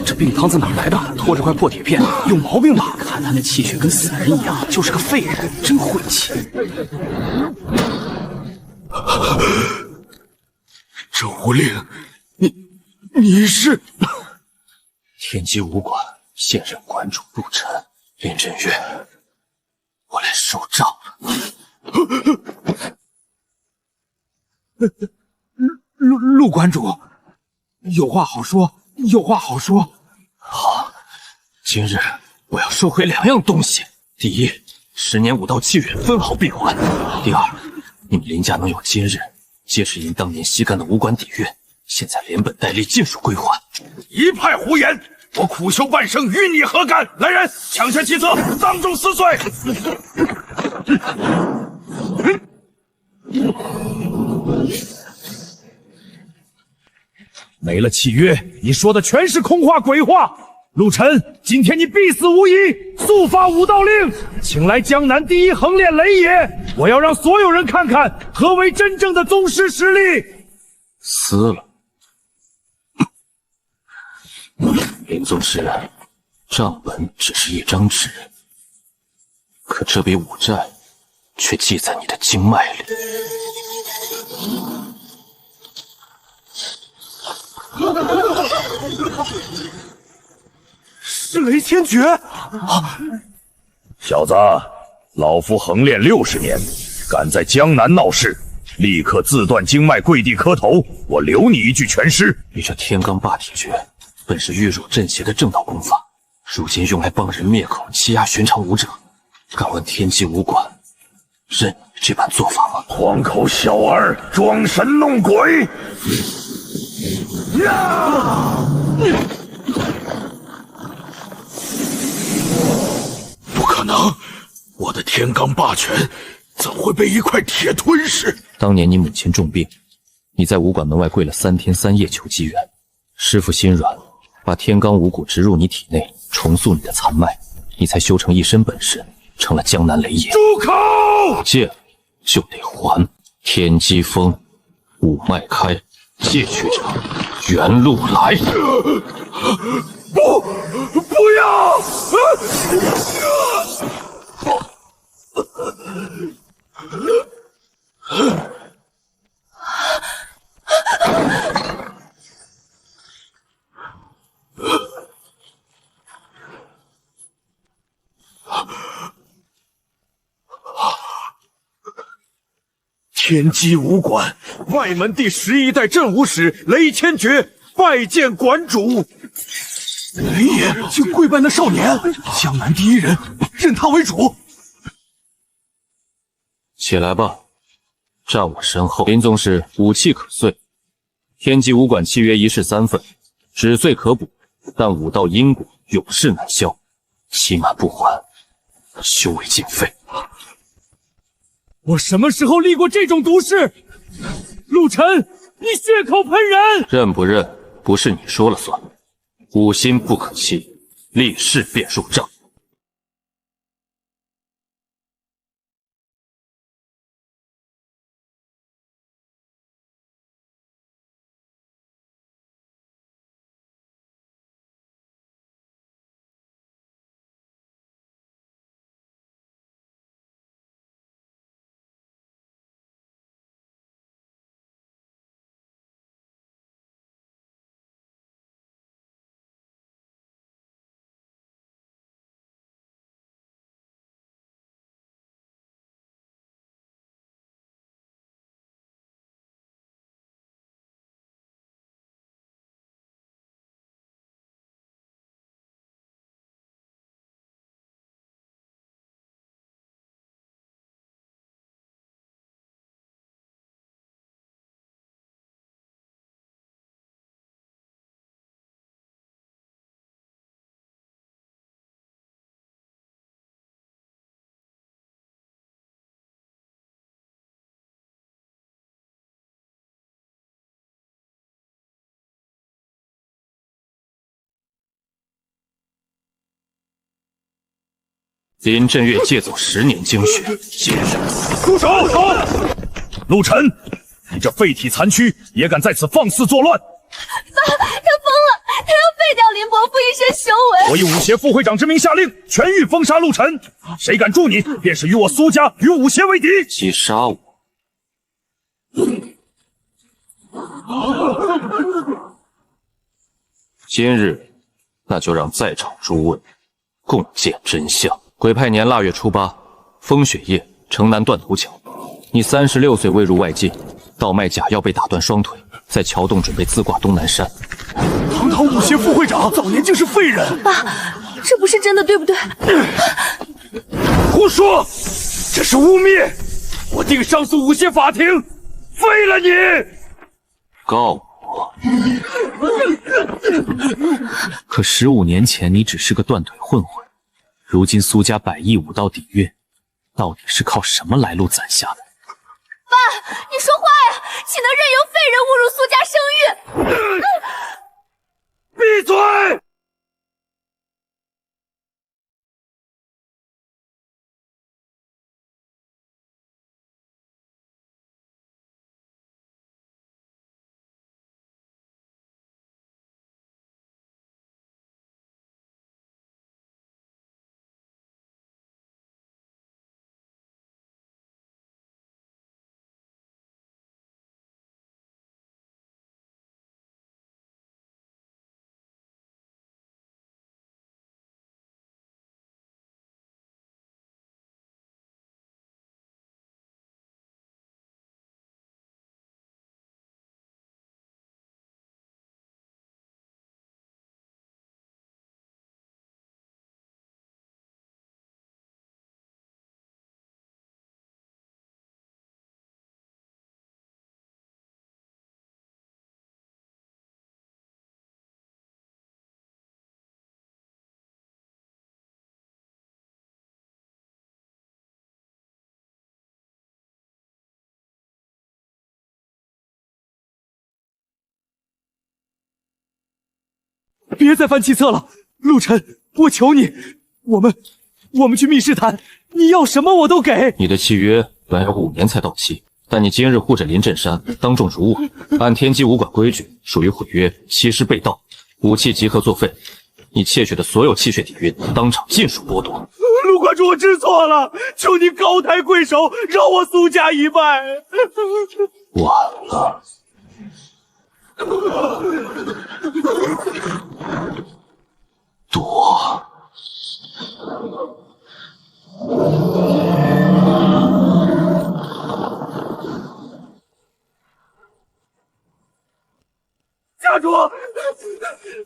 这病汤子哪来的？拖着块破铁片，有毛病吧？看他那气血跟死人一样，就是个废人，真晦气。郑无令，你是？天机武馆现任馆主陆晨，林振月，我来收账了。陆馆主，有话好说，有话好说。好，今日我要收回2样东西。第一，10年武道契约分毫必还；第二，你们林家能有今日，皆是因当年吸干的武馆底蕴，现在连本带利尽数归还。一派胡言！我苦修半生，与你何干？来人，抢下其册，当众撕碎！没了契约，你说的全是空话鬼话。陆晨，今天你必死无疑！速发武道令，请来江南第一横练雷野！我要让所有人看看何为真正的宗师实力。撕了。林宗师，账本只是一张纸，可这笔武债却记在你的经脉里。是雷千诀！小子，老夫横练60年，敢在江南闹事，立刻自断经脉，跪地磕头！我留你一具全尸。你这天罡霸体诀本是御辱镇邪的正道功法，如今用来帮人灭口，欺压寻常武者。敢问天机武馆认你这般做法吗？荒口小儿，装神弄鬼！不可能！我的天罡霸权怎会被一块铁吞噬？当年你母亲重病，你在武馆门外跪了3天3夜求机缘，师傅心软，把天罡五谷植入你体内，重塑你的残脉，你才修成一身本事，成了江南雷野。住口！借了就得还。天机封，五脉开，借去者原路来。不要！天机武馆外门第11代镇武使雷千诀拜见馆主。雷爷竟跪拜那少年，江南第一人，认他为主。起来吧，站我身后。林宗师武器可碎，天机武馆契约一式3份，只碎可补，但武道因果永世难消，期满不还，修为尽废。我什么时候立过这种毒誓？陆晨，你血口喷人！认不认，不是你说了算。五心不可欺，立誓便入账。林振月借走10年精血，今日住手！陆晨，你这废体残躯也敢在此放肆作乱！爸，他疯了！我以武协副会长之名下令，全域封杀陆晨。谁敢助你，便是与我苏家与武协为敌。击杀我！今日，那就让在场诸位共见真相。癸亥年腊月初8，风雪夜，城南断头桥，你36岁未入外境，倒卖假药被打断双腿，在桥洞准备自挂东南山。堂堂武协副会长，早年竟是废人！爸，这不是真的，对不对？胡说！这是污蔑！我定上诉武协法庭，废了你！告我！可15年前你只是个断腿混混，如今苏家100亿武道底蕴，到底是靠什么来路攒下的？爸，你说话呀！岂能任由废人侮辱苏家声誉？闭嘴！别再犯计策了，陆晨，我求你，我们去密室谈，你要什么我都给。你的契约本要5年才到期，但你今日护着临阵山，当众辱我，按天机武馆规矩，属于毁约、欺师被盗，武器集合作废。你窃取的所有气血底蕴，当场尽数剥夺。陆馆主，我知错了，求你高抬贵手，饶我苏家一败。晚了。躲！家主，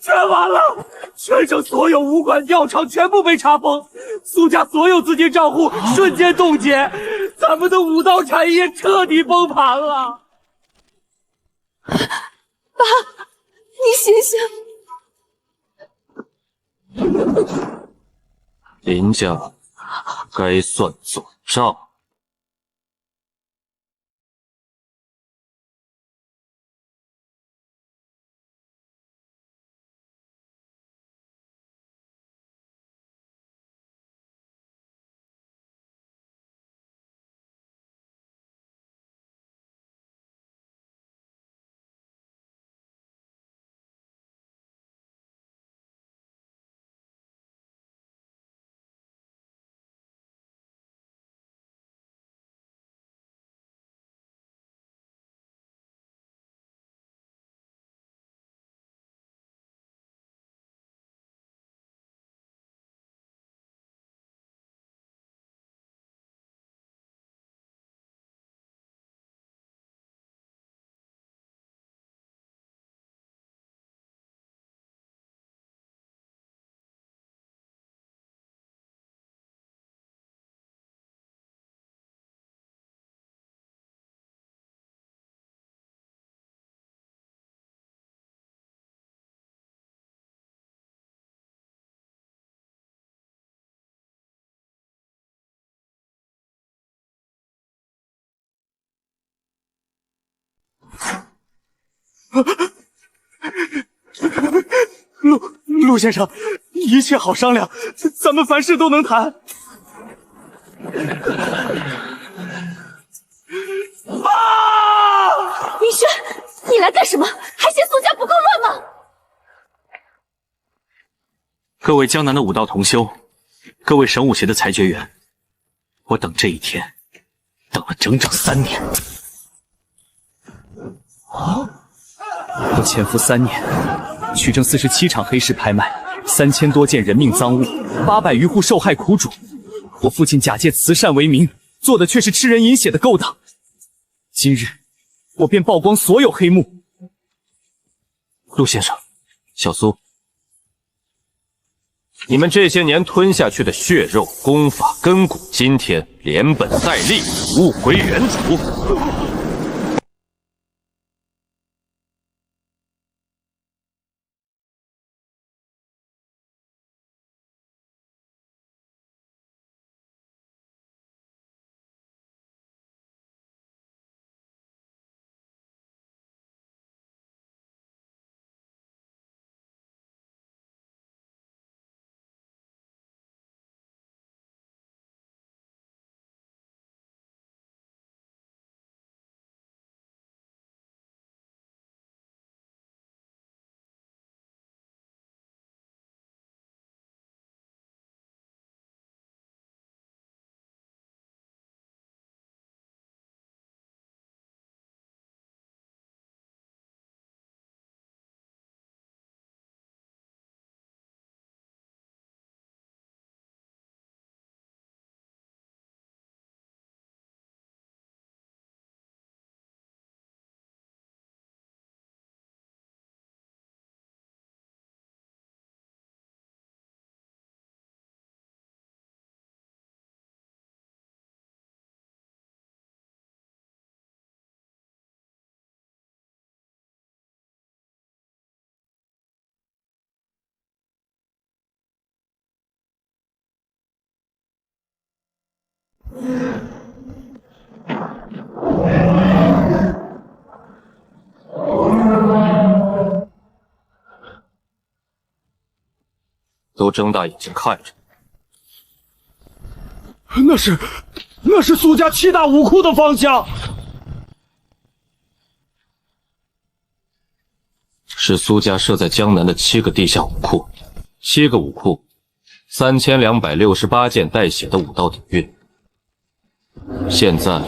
全完了！全省所有武馆、药厂全部被查封，苏家所有资金账户瞬间冻结，咱们的武道产业彻底崩盘了。爸，你醒醒！林家该算总账。陆先生，一切好商量，咱们凡事都能谈。爸！明轩，你来干什么？还嫌苏家不够乱吗？各位江南的武道同修，各位神武协的裁决员，我等这一天，等了整整3年。我潜伏3年，取证47场黑市拍卖，3000多件人命赃物，800余户受害苦主。我父亲假借慈善为名，做的却是吃人饮血的勾当。今日，我便曝光所有黑幕。陆先生，小苏，你们这些年吞下去的血肉、功法、根骨，今天连本带利，物归原主。都睁大眼睛看着。那是苏家7大武库的方向。是苏家设在江南的7个地下武库，7个武库，3268件带血的武道底蕴。现在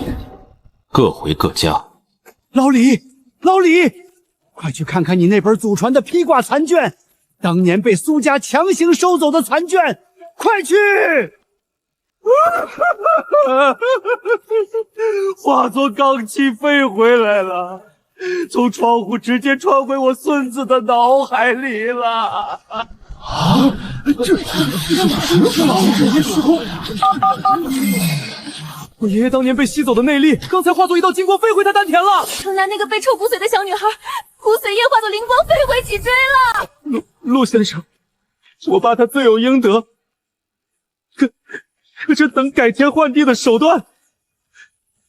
各回各家。老李，快去看看你那本祖传的披挂残卷，当年被苏家强行收走的残卷，快去！化作罡气飞回来了，从窗户直接穿回我孙子的脑海里了。我爷爷当年被吸走的内力，刚才化作一道金光飞回他丹田了。城南那个被臭骨髓的小女孩，骨髓液化作灵光飞回脊椎了。陆先生，我爸他罪有应得，可这等改天换地的手段，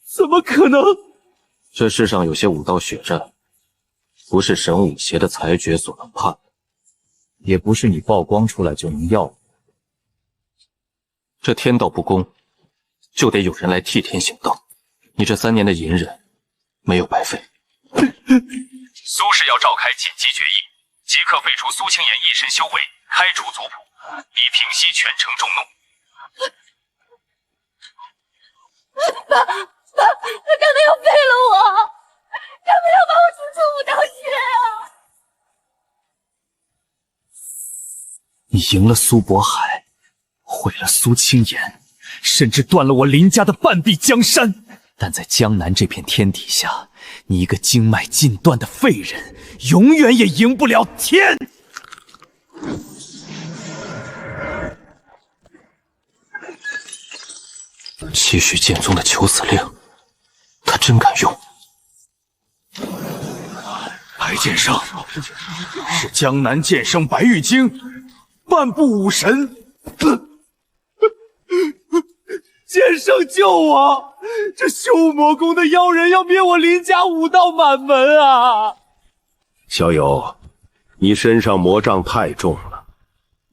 怎么可能？这世上有些武道血战，不是神武协的裁决所能判的，也不是你曝光出来就能要的。这天道不公，就得有人来替天行道。你这3年的隐忍，没有白费。苏氏要召开紧急决议，即刻废除苏清言一身修为，开除族谱，以平息全城众怒。爸，他们要废了我，他们要把我逐出武道学啊！你赢了苏渤海，毁了苏清言，甚至断了我林家的半壁江山。但在江南这片天底下，你一个经脉尽断的废人，永远也赢不了天。期许剑宗的求死令，他真敢用。白剑圣是江南剑圣白玉京，半步武神。剑圣救我！这修魔宫的妖人要灭我林家武道满门啊！小友，你身上魔障太重了，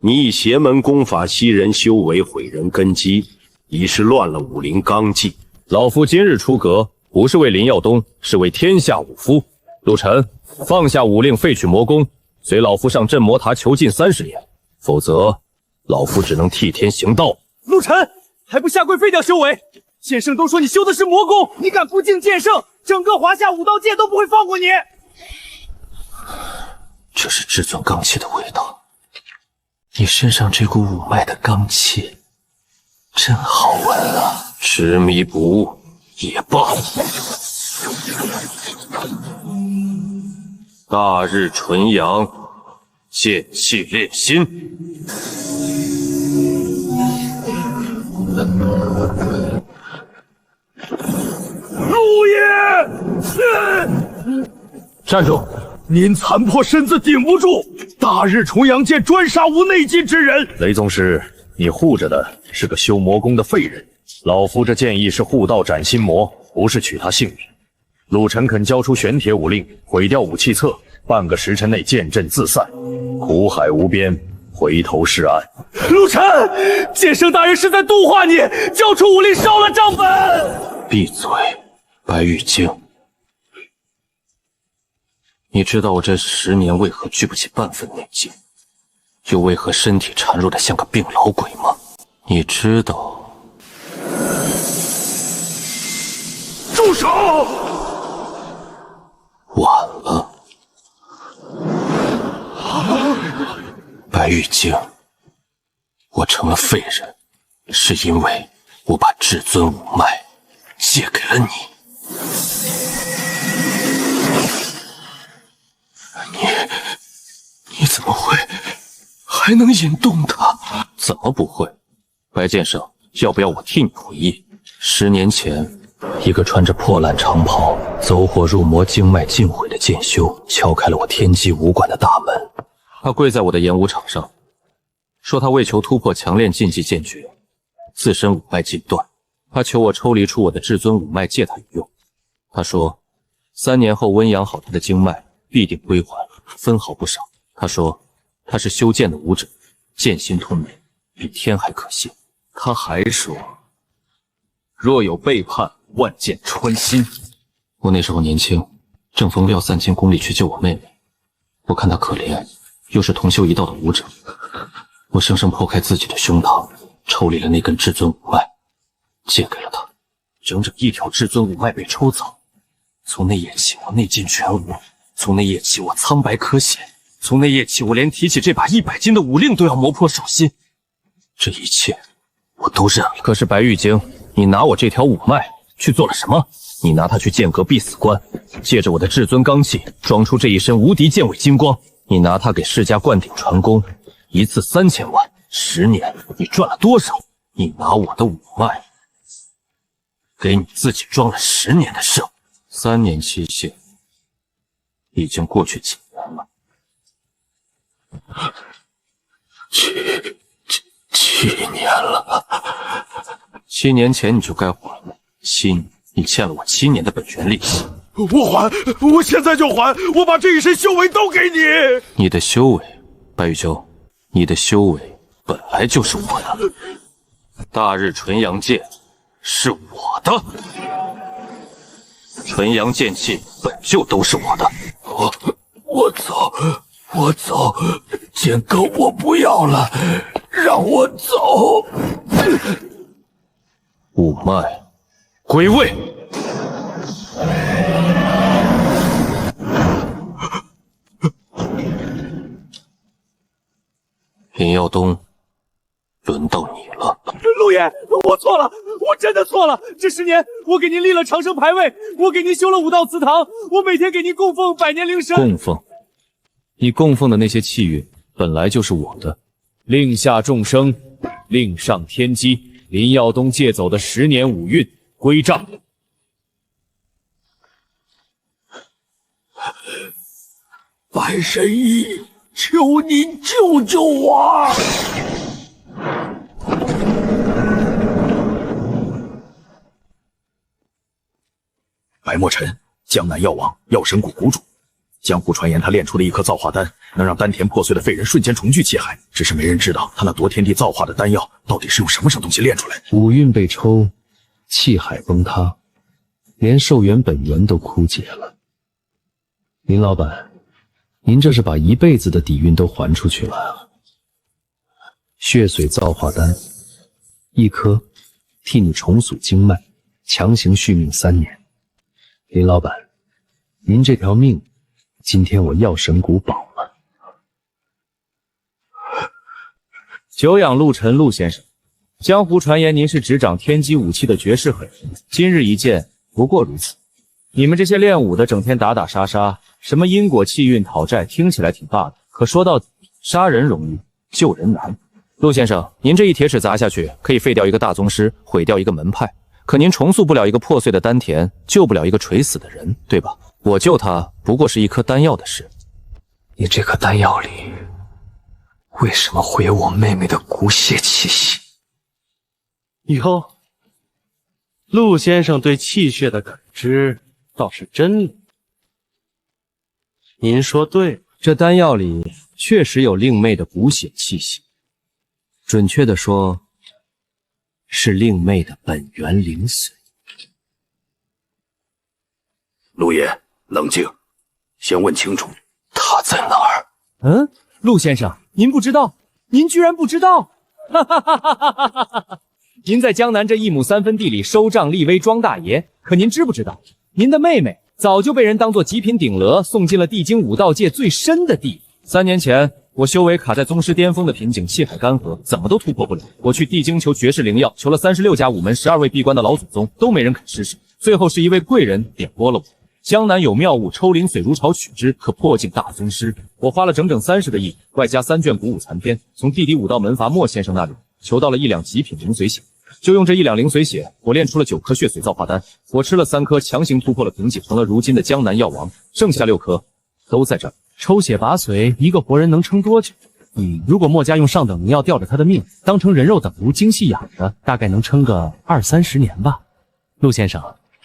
你以邪门功法吸人修为，毁人根基，已是乱了武林纲纪。老夫今日出阁，不是为林耀东，是为天下武夫。陆晨，放下武令，废去魔功，随老夫上镇魔塔囚禁30年，否则老夫只能替天行道。陆晨，还不下跪废掉修为！剑圣都说你修的是魔功，你敢不敬剑圣，整个华夏武道界都不会放过你！这是至尊罡气的味道，你身上这股五脉的罡气，真好闻啊！执迷不悟也罢。大日纯阳，剑气炼心。陆爷，站住！您残破身子顶不住，大日重阳剑专杀无内劲之人。雷宗师，你护着的是个修魔功的废人，老夫这剑意是护道斩心魔，不是取他性命。陆晨肯交出玄铁武令，毁掉武器册，半个时辰内剑阵自散，苦海无边，回头是岸。陆晨，剑圣大人是在度化你，交出武力烧了账本。闭嘴，白玉京。你知道我这10年为何聚不起半分内劲，又为何身体孱弱的像个病老鬼吗？你知道？住手！晚了，白玉京，我成了废人，是因为我把至尊五脉借给了你。你怎么会还能引动它？怎么不会？白剑圣，要不要我替你回忆？10年前，一个穿着破烂长袍、走火入魔、经脉尽毁的剑修敲开了我天机武馆的大门。他跪在我的演武场上，说他为求突破强练禁忌剑诀，自身五脉尽断。他求我抽离出我的至尊五脉借他一用。他说，3年后温养好他的经脉，必定归还，分毫不少。他说他是修剑的武者，剑心通明，比天还可信。他还说，若有背叛，万箭穿心。我那时候年轻，正逢廖3000公里去救我妹妹，我看她可怜，又是同修一道的武者，我生生剖开自己的胸膛，抽离了那根至尊五脉，借给了她。整整1条至尊五脉被抽走，从那夜起我内劲全无，从那夜起我苍白可显，从那夜起我连提起这把100斤的武令都要磨破手心。这一切我都认了。可是白玉京，你拿我这条五脉去做了什么？你拿它去剑阁必死关，借着我的至尊罡气装出这一身无敌剑尾金光。你拿它给世家灌顶传功，一次3000万，10年你赚了多少？你拿我的五脉给你自己装了10年的寿，3年期限已经过去几年了？7年了。7年前你就该还了，7年，你欠了我7年的本源利息。我还，我现在就还，我把这一身修为都给你。你的修为，白玉秋，你的修为本来就是我的。大日纯阳剑是我的，纯阳剑气本就都是我的。我走，剑阁我不要了，让我走。五脉归位。林耀东，轮到你了。陆爷，我错了，我真的错了。这10年，我给您立了长生牌位，我给您修了武道祠堂，我每天给您供奉百年灵参。供奉？你供奉的那些气运本来就是我的。令下众生，令上天机。林耀东借走的10年五运归账。白神医，求您救救我！白墨尘，江南药王药神谷谷主。江湖传言他炼出了一颗造化丹，能让丹田破碎的废人瞬间重聚气海。只是没人知道他那夺天地造化的丹药到底是用什么东西炼出来的。五运被抽，气海崩塌，连寿元本源都枯竭了。林老板，您这是把一辈子的底蕴都还出去了啊！血髓造化丹，1颗，替你重塑经脉，强行续命3年。林老板，您这条命，今天我药神谷保了。久仰陆晨陆先生，江湖传言您是执掌天机武器的绝世狠人，今日一见，不过如此。你们这些练武的，整天打打杀杀，什么因果气运讨债，听起来挺霸道，可说到底，杀人容易，救人难。陆先生，您这一铁尺砸下去，可以废掉一个大宗师，毁掉一个门派，可您重塑不了一个破碎的丹田，救不了一个垂死的人，对吧？我救他不过是一颗丹药的事。你这颗丹药里，为什么会有我妹妹的骨血气息？哟，陆先生对气血的感知倒是真的。您说对了，这丹药里确实有令妹的骨血气息，准确的说，是令妹的本源灵髓。陆爷，冷静，先问清楚，他在哪儿？陆先生，您不知道？您居然不知道？哈哈哈哈哈哈哈哈！您在江南这1亩3分地里收账立威装大爷，可您知不知道，您的妹妹早就被人当作极品顶楼，送进了地精武道界最深的地3年前，我修为卡在宗师巅峰的瓶颈，气海干涸，怎么都突破不了。我去地精求绝世灵药，求了36家武门12位闭关的老祖宗，都没人肯施舍。最后是一位贵人点拨了我。江南有妙物，抽灵髓如潮取之，可破境大宗师。我花了整整30个亿，外加3卷古武残篇，从地底武道门阀莫先生那里求到了1两极品灵髓血。就用这1两灵髓血，我炼出了9颗血髓造化丹。我吃了3颗，强行突破了瓶颈，成了如今的江南药王。剩下6颗都在这儿。抽血拔髓，一个活人能撑多久？如果墨家用上等灵药吊着他的命，当成人肉等炉精细养着，大概能撑个20-30年吧。陆先生，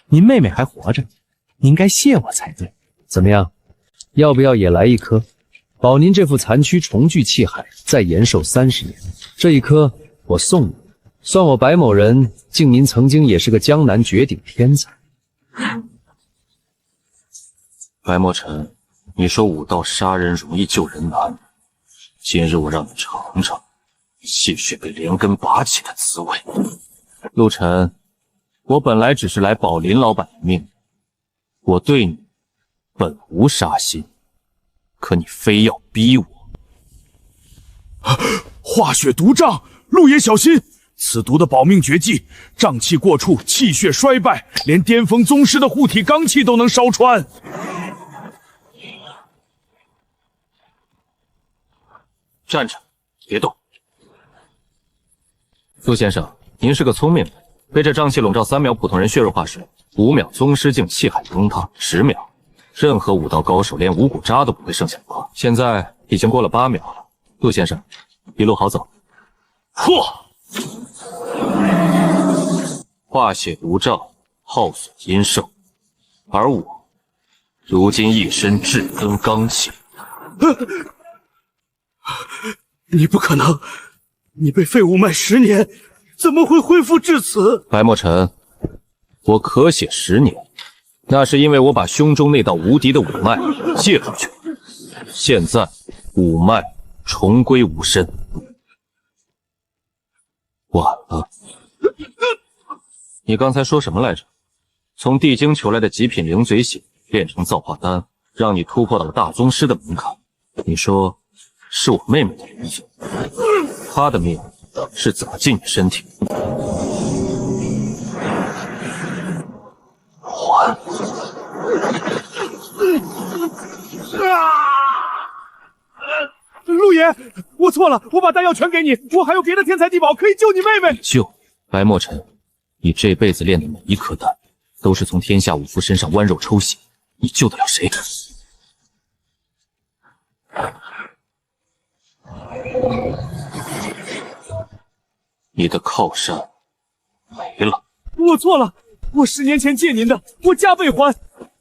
您妹妹还活着，您该谢我才对。怎么样，要不要也来1颗，保您这副残躯重聚气海，再延寿30年？这1颗我送你，算我白某人敬您曾经也是个江南绝顶天才。白墨尘，你说武道杀人容易救人难，今日我让你尝尝气血被连根拔起的滋味。陆晨，我本来只是来保林老板的命，我对你本无杀心，可你非要逼我。化血毒瘴，陆爷小心！此毒的保命绝技，瘴气过处，气血衰败，连巅峰宗师的护体罡气都能烧穿。站着，别动。陆先生，您是个聪明人，被这瘴气笼罩3秒，普通人血肉化水；5秒宗师境气海崩塌；10秒，任何武道高手连五骨渣都不会剩下光。现在已经过了8秒了，陆先生，一路好走。嚯！化血毒瘴，耗损阴寿，而我如今一身至根罡气。你不可能，你被废五脉10年，怎么会恢复至此？白墨尘，我咳血10年，那是因为我把胸中那道无敌的五脉借出去了。现在五脉重归吾身，晚了。你刚才说什么来着？从地精求来的极品灵髓血炼成造化丹，让你突破到了大宗师的门槛。你说是我妹妹的灵血，她的命是怎么进你身体？还！陆爷，我错了，我把丹药全给你，我还有别的天才地宝可以救你妹妹。救白墨尘，你这辈子炼的每一颗丹，都是从天下武夫身上剜肉抽血，你救得了谁？你的靠山没了。我错了，我10年前借您的，我加倍还。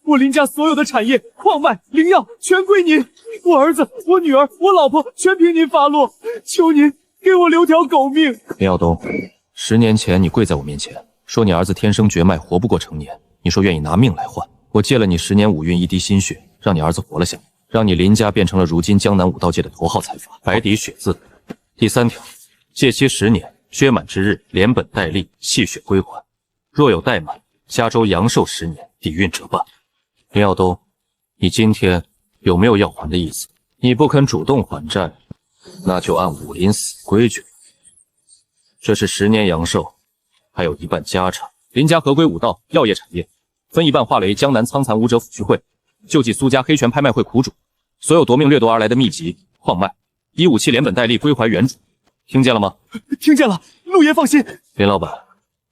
我林家所有的产业、矿脉、灵药全归您，我儿子、我女儿、我老婆全凭您发落，求您给我留条狗命。林耀东，10年前你跪在我面前，说你儿子天生绝脉，活不过成年，你说愿意拿命来换。我借了你10年5运1滴心血，让你儿子活了下来，让你林家变成了如今江南武道界的头号财阀，白底血字。第3条，借期10年，缺满之日，连本带利，气血归还。若有怠慢，加州阳寿10年，底蕴折半。林耀东，你今天有没有要还的意思？你不肯主动还债，那就按武林死规矩。这是10年阳寿，还有1半家产。林家合归武道药业产业，分一半划为江南苍残武者抚恤会，救济苏家黑拳拍卖会苦主，所有夺命掠夺而来的秘籍、矿脉，以武器连本带利归还原主。听见了吗？听见了，陆爷放心。林老板，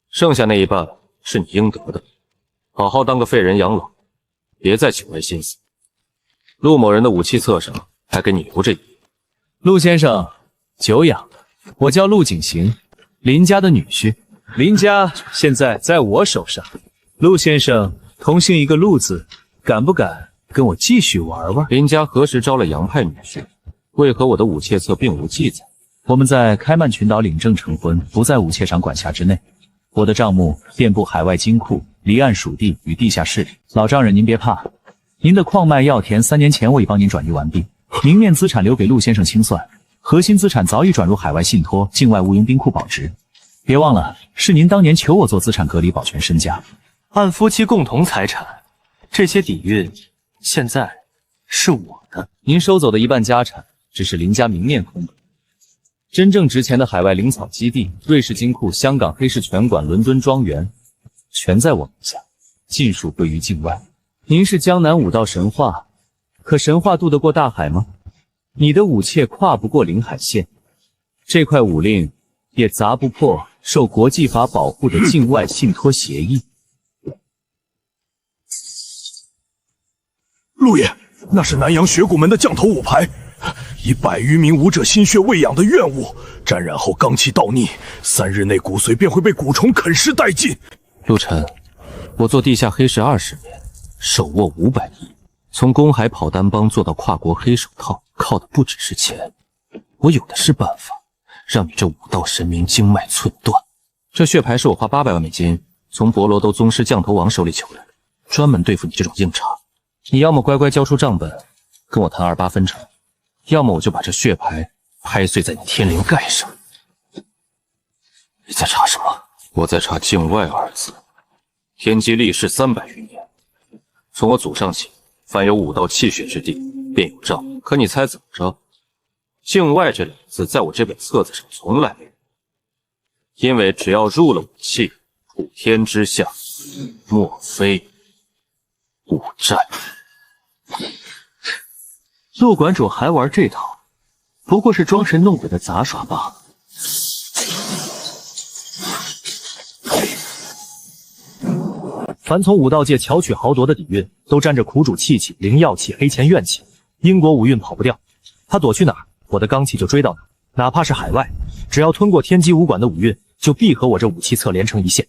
剩下那一半是你应得的，好好当个废人养老，别再起歪心思。陆某人的武器册上还给你留着一页。陆先生，久仰，我叫陆景行，林家的女婿。林家现在在我手上，陆先生同姓一个陆字，敢不敢跟我继续玩玩？林家何时招了洋派女婿？为何我的武切册并无记载？我们在开曼群岛领证成婚，不在武切长管辖之内。我的账目遍布海外金库、离岸属地与地下势力。老丈人您别怕，您的矿脉药田3年前我已帮您转移完毕，明面资产留给陆先生清算，核心资产早已转入海外信托、境外毋庸冰库保值。别忘了，是您当年求我做资产隔离，保全身家。按夫妻共同财产，这些底蕴现在是我的。您收走的1半家产，只是林家明面空格。真正值钱的海外灵草基地、瑞士金库、香港黑市拳馆、伦敦庄园，全在我名下，尽数归于境外。您是江南武道神话，可神话渡得过大海吗？你的武切跨不过临海线，这块武令也砸不破受国际法保护的境外信托协议。陆爷，那是南洋学古门的降头武牌，以100余名武者心血喂养的怨物，沾染后罡气倒逆，3日内骨髓便会被蛊虫啃食殆尽。陆晨，我做地下黑市20年，手握500亿，从公海跑单帮做到跨国黑手套，靠的不只是钱，我有的是办法，让你这武道神明经脉寸断。这血牌是我花800万美金从博罗都宗师降头王手里求来的，专门对付你这种硬茬。你要么乖乖交出账本，跟我谈28分成，要么我就把这血牌拍碎在你天灵盖上。你在查什么？我在查境外2字。天机立世300余年，从我祖上起，凡有武道气血之地，便有账。可你猜怎么着？境外这2字在我这本册子上从来没有，因为只要入了武器，普天之下，莫非武战。陆馆主还玩这套，不过是装神弄鬼的杂耍罢了。凡从武道界巧取豪夺的底蕴，都沾着苦主气气、灵药气、黑钱怨气。英国武运跑不掉，他躲去哪儿，我的罡气就追到哪儿。哪怕是海外，只要吞过天机武馆的武运，就必和我这武器册连成一线。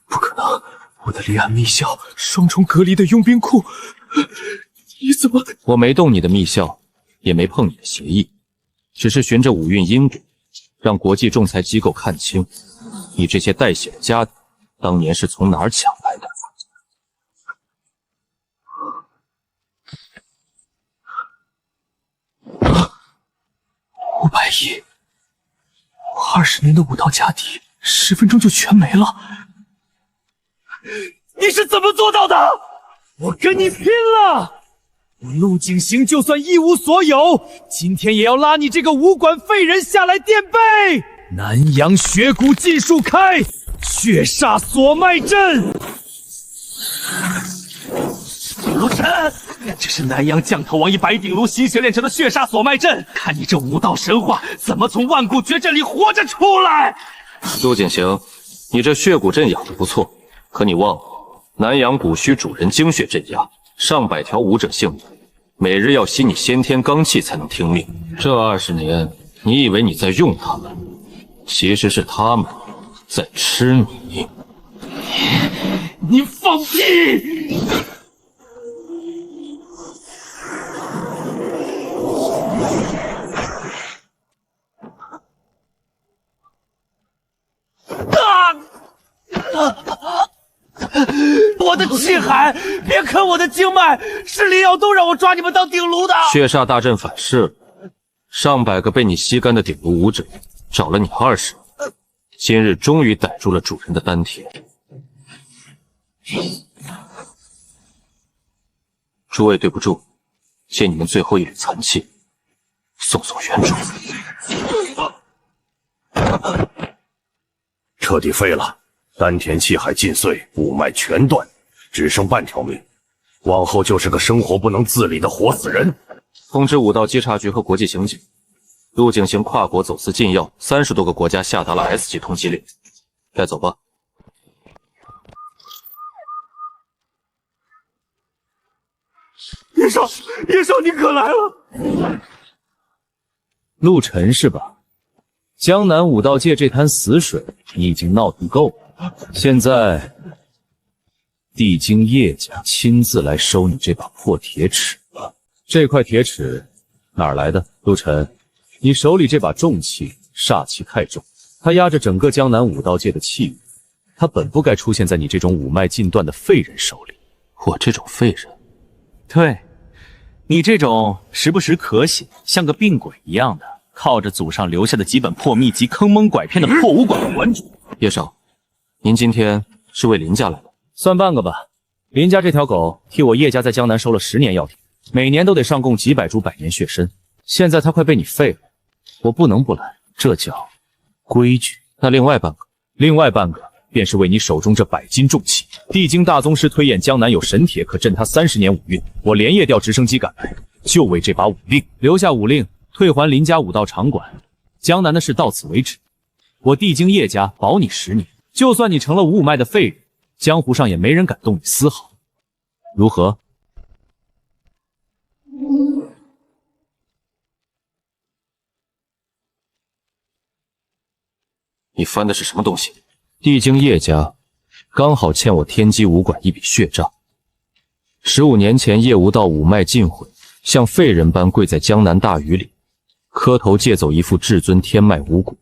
不可能，我的离岸密校，双重隔离的佣兵库，你怎么？我没动你的密校，也没碰你的协议，只是循着武运因果，让国际仲裁机构看清你这些带血的家底当年是从哪儿抢来的。500亿，我20年的武道家底，10分钟就全没了。你是怎么做到的？我跟你拼了！我陆景行就算一无所有，今天也要拉你这个武馆废人下来垫背！南阳血骨尽数开，血煞锁脉阵。陆晨，这是南阳降头王以白鼎炉吸血炼成的血煞锁脉阵，看你这武道神话怎么从万古绝阵里活着出来！陆景行，你这血骨阵养得不错，可你忘了，南阳古虚主人精血镇压，上百条武者性命，每日要吸你先天罡气才能听命。这20年，你以为你在用他们，其实是他们在吃你。你放屁！我的气海，别啃我的经脉，势力要动让我抓你们当顶炉的。血煞大阵反噬了，上百个被你吸干的顶炉武者，找了你20年，今日终于逮住了主人的丹田。诸位对不住，借你们最后一缕残气，送送原主。彻底废了，丹田气海尽碎，五脉全断，只剩半条命，往后就是个生活不能自理的活死人。通知武道稽查局和国际刑警，陆景行跨国走私禁药，30多个国家下达了 S 级通缉令。该走吧。叶少，叶少，你可来了！陆晨是吧？江南武道界这滩死水，你已经闹腾够了。现在，帝京叶家亲自来收你这把破铁尺了。这块铁尺哪儿来的？陆晨，你手里这把重器，煞气太重，它压着整个江南武道界的气运，它本不该出现在你这种五脉尽断的废人手里。我这种废人？对，你这种时不时咳血，像个病鬼一样的，靠着祖上留下的几本破秘籍坑蒙拐骗的破武馆馆主。叶少，您今天是为林家来的？算半个吧。林家这条狗替我叶家在江南收了10年药田，每年都得上供几百株百年血参。现在它快被你废了，我不能不来，这叫规矩。那另外半个？另外半个便是为你手中这100斤重器。帝京大宗师推演江南有神铁可镇他30年武运，我连夜调直升机赶来，就为这把武令。留下武令，退还林家武道场馆。江南的事到此为止。我帝京叶家保你10年，就算你成了五脉的废人，江湖上也没人敢动你丝毫。如何？你翻的是什么东西？帝京叶家刚好欠我天机武馆一笔血账。15年前叶无道五脉尽毁，像废人般跪在江南大雨里，磕头借走一副至尊天脉五骨，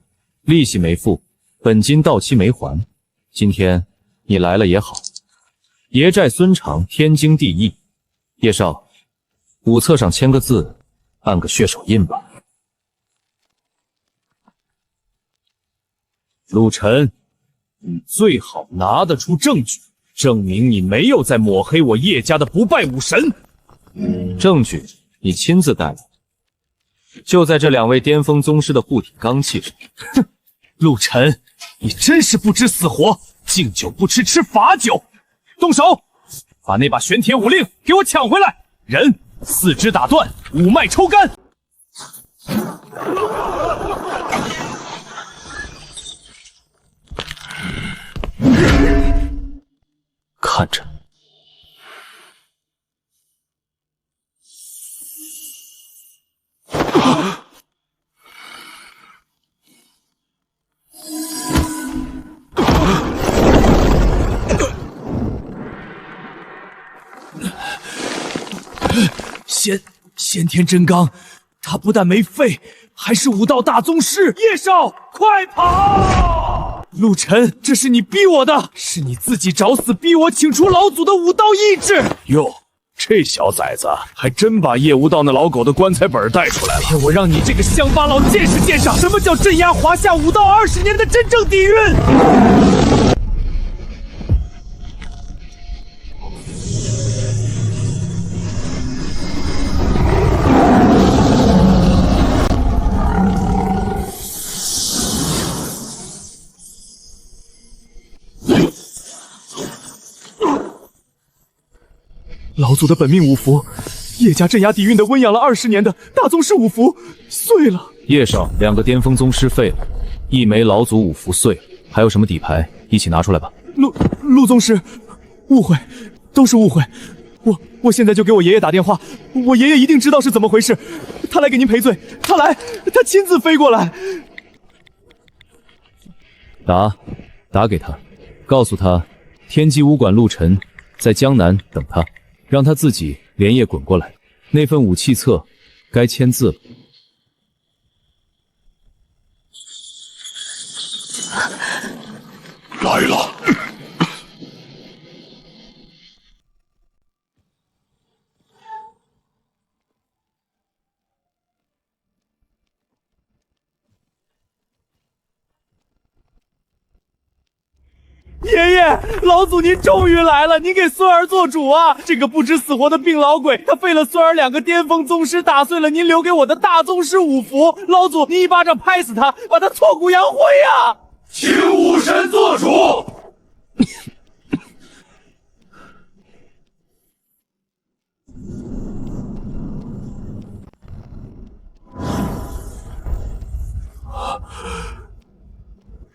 利息没付，本金到期没还。今天你来了也好，爷债孙偿，天经地义。叶少，武册上签个字，按个血手印吧。陆晨，你最好拿得出证据，证明你没有在抹黑我叶家的不败武神。证据你亲自带来，就在这2位巅峰宗师的护体罡气上。哼，陆晨，你真是不知死活，敬酒不吃吃罚酒。动手，把那把玄铁武令给我抢回来！人4肢打断，五脉抽干。看着。先天真罡，他不但没废，还是武道大宗师。叶少，快跑！陆晨，这是你逼我的，是你自己找死逼我请出老祖的武道意志。哟，这小崽子还真把叶无道那老狗的棺材本带出来了。我让你这个乡巴佬见识见识什么叫镇压华夏武道20年的真正底蕴。老祖的本命五符，叶家镇压底蕴的温养了20年的大宗师五符碎了。叶少，2个巅峰宗师废了，1枚老祖五符碎了，还有什么底牌？一起拿出来吧。陆宗师，误会，都是误会。我现在就给我爷爷打电话，我爷爷一定知道是怎么回事，他来给您赔罪。他亲自飞过来。打给他，告诉他，天机武馆陆晨在江南等他。让他自己连夜滚过来，那份武器册该签字了。来了。老祖您终于来了，您给孙儿做主啊！这个不知死活的病老鬼，他废了孙儿2个巅峰宗师，打碎了您留给我的大宗师五符。老祖，您一巴掌拍死他，把他挫骨扬灰啊！请武神做主。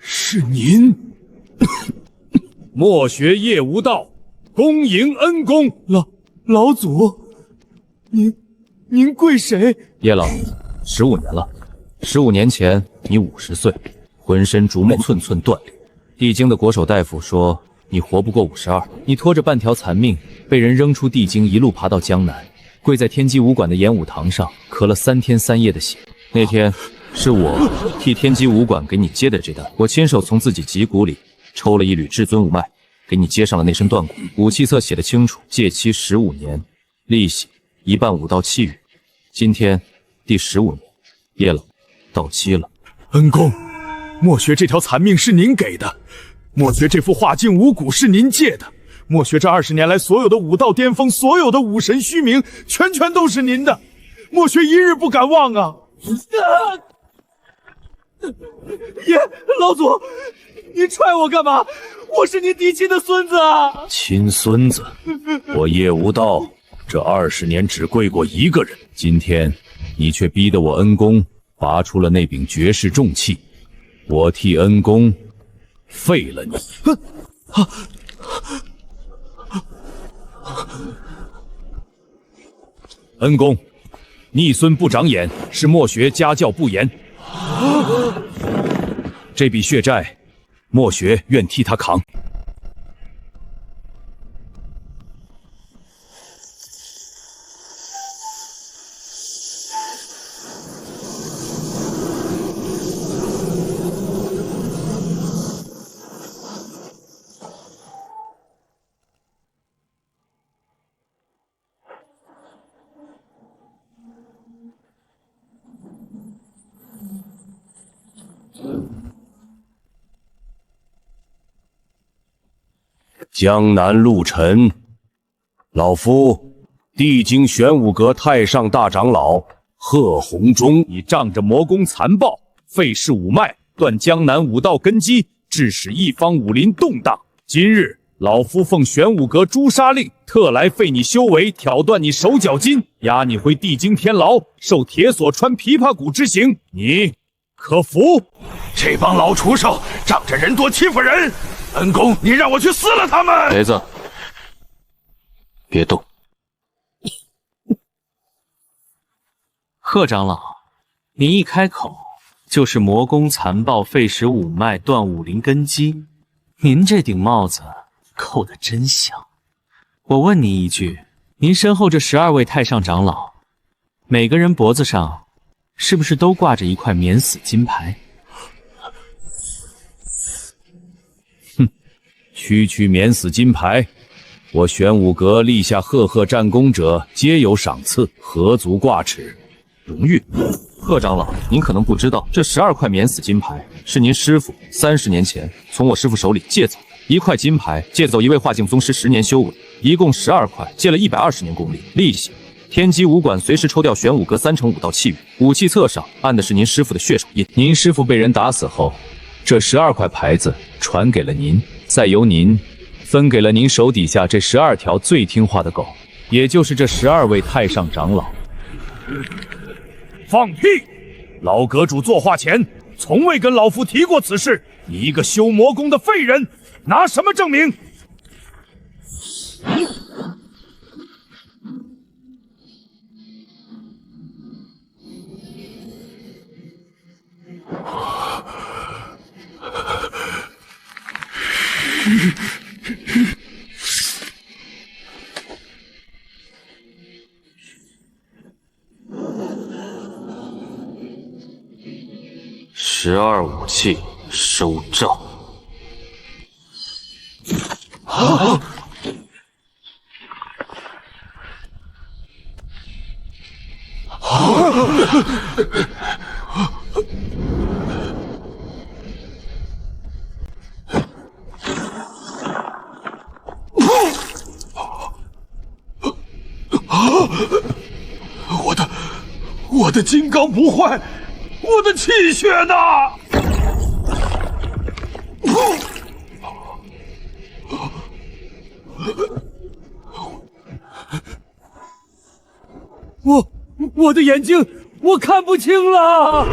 是您，墨学叶无道，恭迎恩公。老祖，您贵谁？叶老，15年了。15年前你50岁，浑身竹木寸寸断裂。地京的国手大夫说你活不过52，你拖着半条残命，被人扔出地京，一路爬到江南，跪在天机武馆的演武堂上，咳了3天3夜的血。那天是我替天机武馆给你接的这单，我亲手从自己脊骨里抽了一缕至尊武脉，给你接上了那身断骨。武器册写得清楚，借期15年，利息1半5到7余。今天第15年，叶老到期了。恩公，墨学这条残命是您给的，墨学这副化境五骨是您借的，墨学这20年来所有的武道巅峰，所有的武神虚名，全都是您的，墨学一日不敢忘啊！爷，老祖，您踹我干嘛？我是您嫡亲的孙子啊！亲孙子，我叶无道这20年只跪过一个人，今天你却逼得我恩公拔出了那柄绝世重器，我替恩公废了你。恩公，逆孙不长眼，是墨学家教不严。这笔血债，墨学愿替他扛。江南陆沉，老夫地京玄武阁太上大长老贺洪忠，你仗着魔功残暴，废世武脉，断江南武道根基，致使一方武林动荡。今日老夫奉玄武阁诛杀令，特来废你修为，挑断你手脚筋，押你回地京天牢，受铁锁穿琵琶骨之刑，你可服？这帮老畜生仗着人多欺负人，恩公，你让我去撕了他们！雷子，别动。贺长老，您一开口就是魔功残暴，废时武脉，断武林根基，您这顶帽子扣得真响。我问你一句，您身后这12位太上长老，每个人脖子上是不是都挂着一块免死金牌？区免死金牌，我玄武阁立下赫赫战功者，皆有赏赐，何足挂齿？荣誉。贺长老，您可能不知道，这12块免死金牌是您师傅30年前从我师傅手里借走，1块金牌借走一位化境宗师10年修为，一共12块，借了120年功力，利息。天机武馆随时抽调玄武阁35到7余，武器册上按的是您师傅的血手印。您师傅被人打死后，这12块牌子传给了您，再由您分给了您手底下这12条最听话的狗，也就是这12位太上长老。放屁！老阁主作画前从未跟老夫提过此事，你一个修魔功的废人，拿什么证明？12武器收账。我的金刚不坏，我的气血呢？我的眼睛，我看不清了。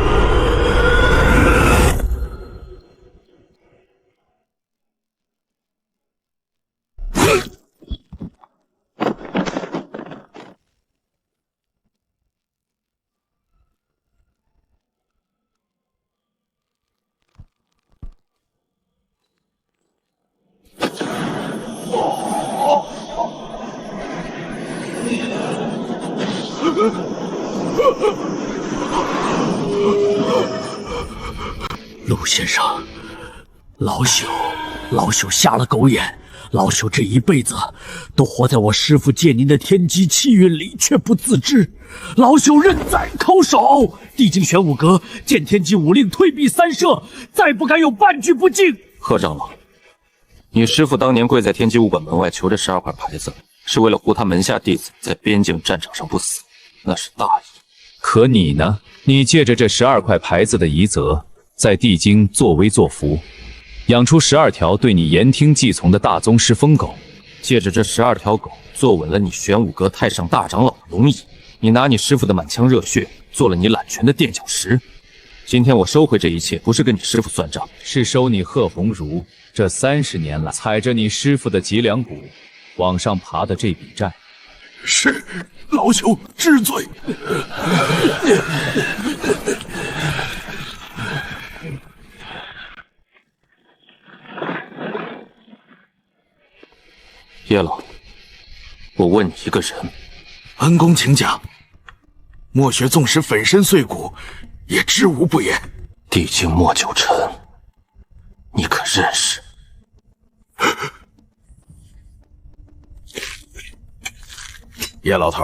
陆先生，老朽瞎了狗眼，老朽这一辈子都活在我师父借您的天机气运里，却不自知。老朽认栽恪守，地境玄武阁见天机武令退避三舍，再不敢有半句不敬。贺长老，你师父当年跪在天机武馆门外求这12块牌子，是为了护他门下弟子在边境战场上不死，那是大义。可你呢？你借着这12块牌子的遗泽，在地京作威作福，养出12条对你言听计从的大宗师疯狗，借着这12条狗坐稳了你玄武阁太上大长老的龙椅，你拿你师父的满腔热血做了你揽权的垫脚石。今天我收回这一切，不是跟你师父算账，是收你贺鸿儒这30年来踩着你师父的脊梁骨往上爬的这笔债。是，老朽知罪。叶老，我问你一个人。恩公请讲。墨学纵使粉身碎骨，也知无不言。地境莫九尘，你可认识？叶老头，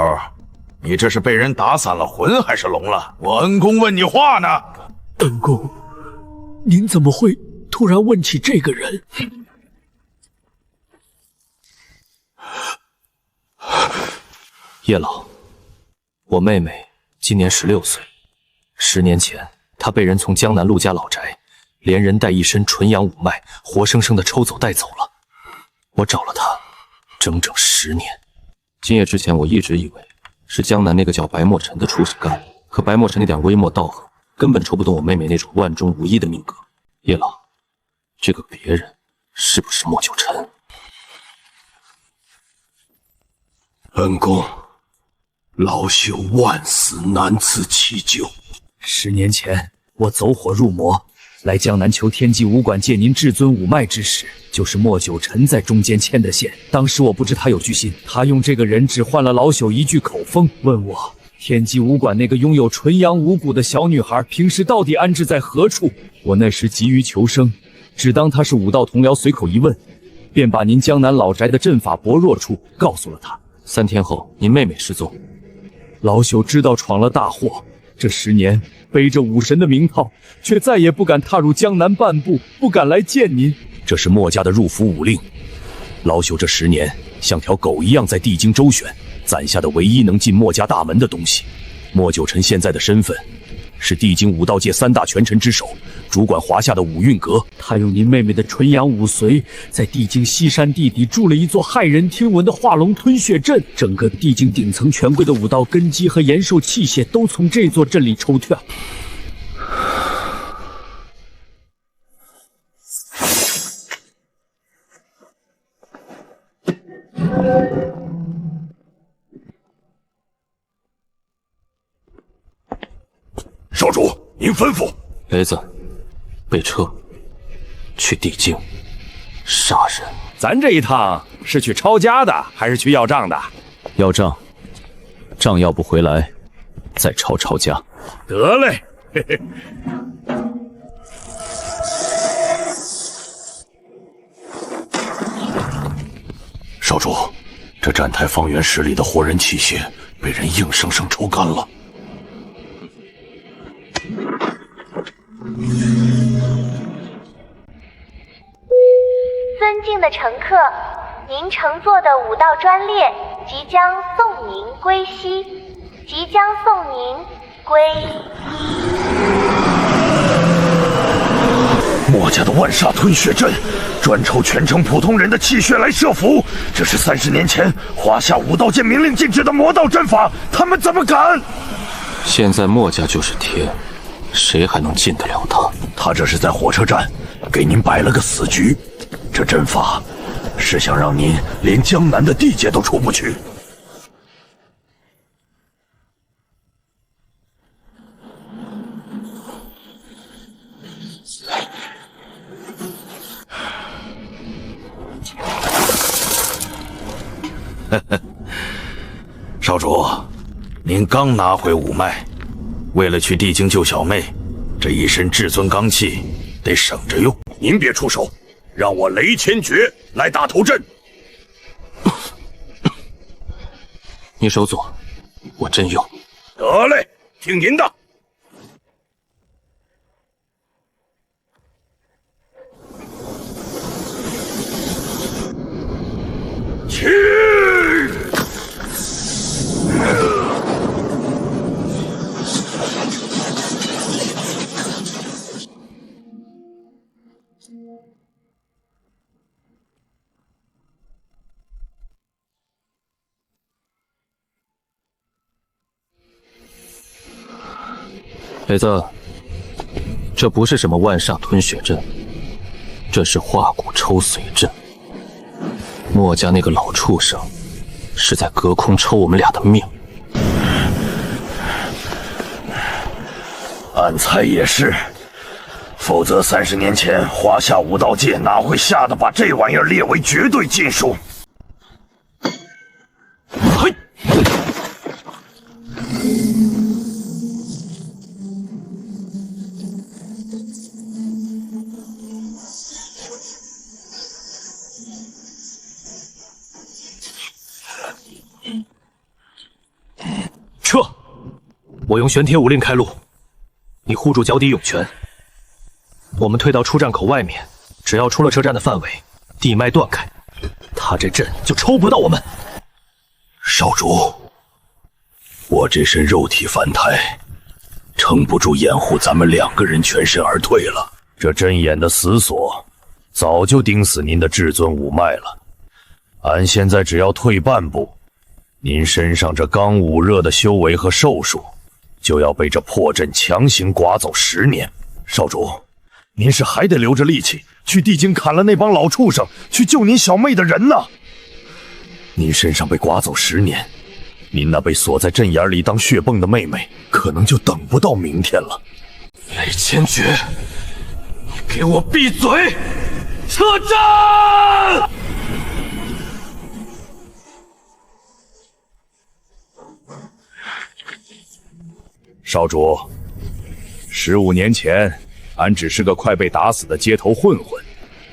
你这是被人打散了魂还是聋了？我恩公问你话呢。恩公，您怎么会突然问起这个人？叶老，我妹妹今年16岁，10年前她被人从江南陆家老宅连人带一身纯阳五脉活生生的抽走带走了。我找了她整整10年。今夜之前，我一直以为是江南那个叫白墨尘的畜生干的，可白墨尘那点微末道行根本抽不动我妹妹那种万中无一的命格。叶老，这个别人是不是莫九尘？恩公，老朽万死难辞其咎。10年前，我走火入魔，来江南求天机武馆借您至尊五脉之时，就是莫九尘在中间牵的线。当时我不知他有居心，他用这个人只换了老朽一句口风，问我天机武馆那个拥有纯阳五骨的小女孩平时到底安置在何处。我那时急于求生，只当她是武道同僚，随口一问，便把您江南老宅的阵法薄弱处告诉了他。3天后，您妹妹失踪。老朽知道闯了大祸，这10年背着武神的名号，却再也不敢踏入江南半步，不敢来见您。这是墨家的入府武令，老朽这10年像条狗一样在地京周旋，攒下的唯一能进墨家大门的东西。莫九尘现在的身份是地京武道界3大权臣之首，主管华夏的武运阁。他用您妹妹的纯阳武髓，在地境西山地底筑了一座骇人听闻的化龙吞血阵，整个地境顶层权贵的武道根基和延寿器械都从这座阵里抽调。少主，您吩咐。雷子，备车，去地境杀人。咱这一趟是去抄家的，还是去要账的？要账，账要不回来，再抄家。得嘞，嘿嘿。少主，这站台方圆10里的活人器械被人硬生生抽干了。尊敬的乘客，您乘坐的武道专列即将送您归西，即将送您归墨家的万煞吞血阵，专抽全城普通人的气血来设伏。这是30年前华夏武道界明令禁止的魔道阵法，他们怎么敢？现在墨家就是天，谁还能进得了他？他这是在火车站给您摆了个死局。这阵法是想让您连江南的地界都出不去。少主，您刚拿回五脉，为了去地京救小妹，这一身至尊罡气得省着用。您别出手，让我雷千诀来打头阵。你手左，我真右。得嘞，听您的。去！磊子，这不是什么万煞吞血阵，这是化骨抽髓阵。墨家那个老畜生是在隔空抽我们俩的命。俺猜也是，否则30年前华夏武道界哪会吓得把这玩意儿列为绝对禁术？嘿！撤！我用玄铁武令开路，你护住脚底涌泉。我们退到出站口外面，只要出了车站的范围，地脉断开，他这阵就抽不到我们。少主，我这身肉体凡胎，撑不住掩护咱们2个人全身而退了。这针眼的死锁，早就钉死您的至尊五脉了。俺现在只要退半步，您身上这刚武热的修为和寿数，就要被这破阵强行刮走10年。少主，您是还得留着力气去地京砍了那帮老畜生，去救您小妹的人呢。您身上被刮走10年，您那被锁在阵眼里当血泵的妹妹，可能就等不到明天了。雷千诀，你给我闭嘴！撤战！少主，15年前，俺只是个快被打死的街头混混，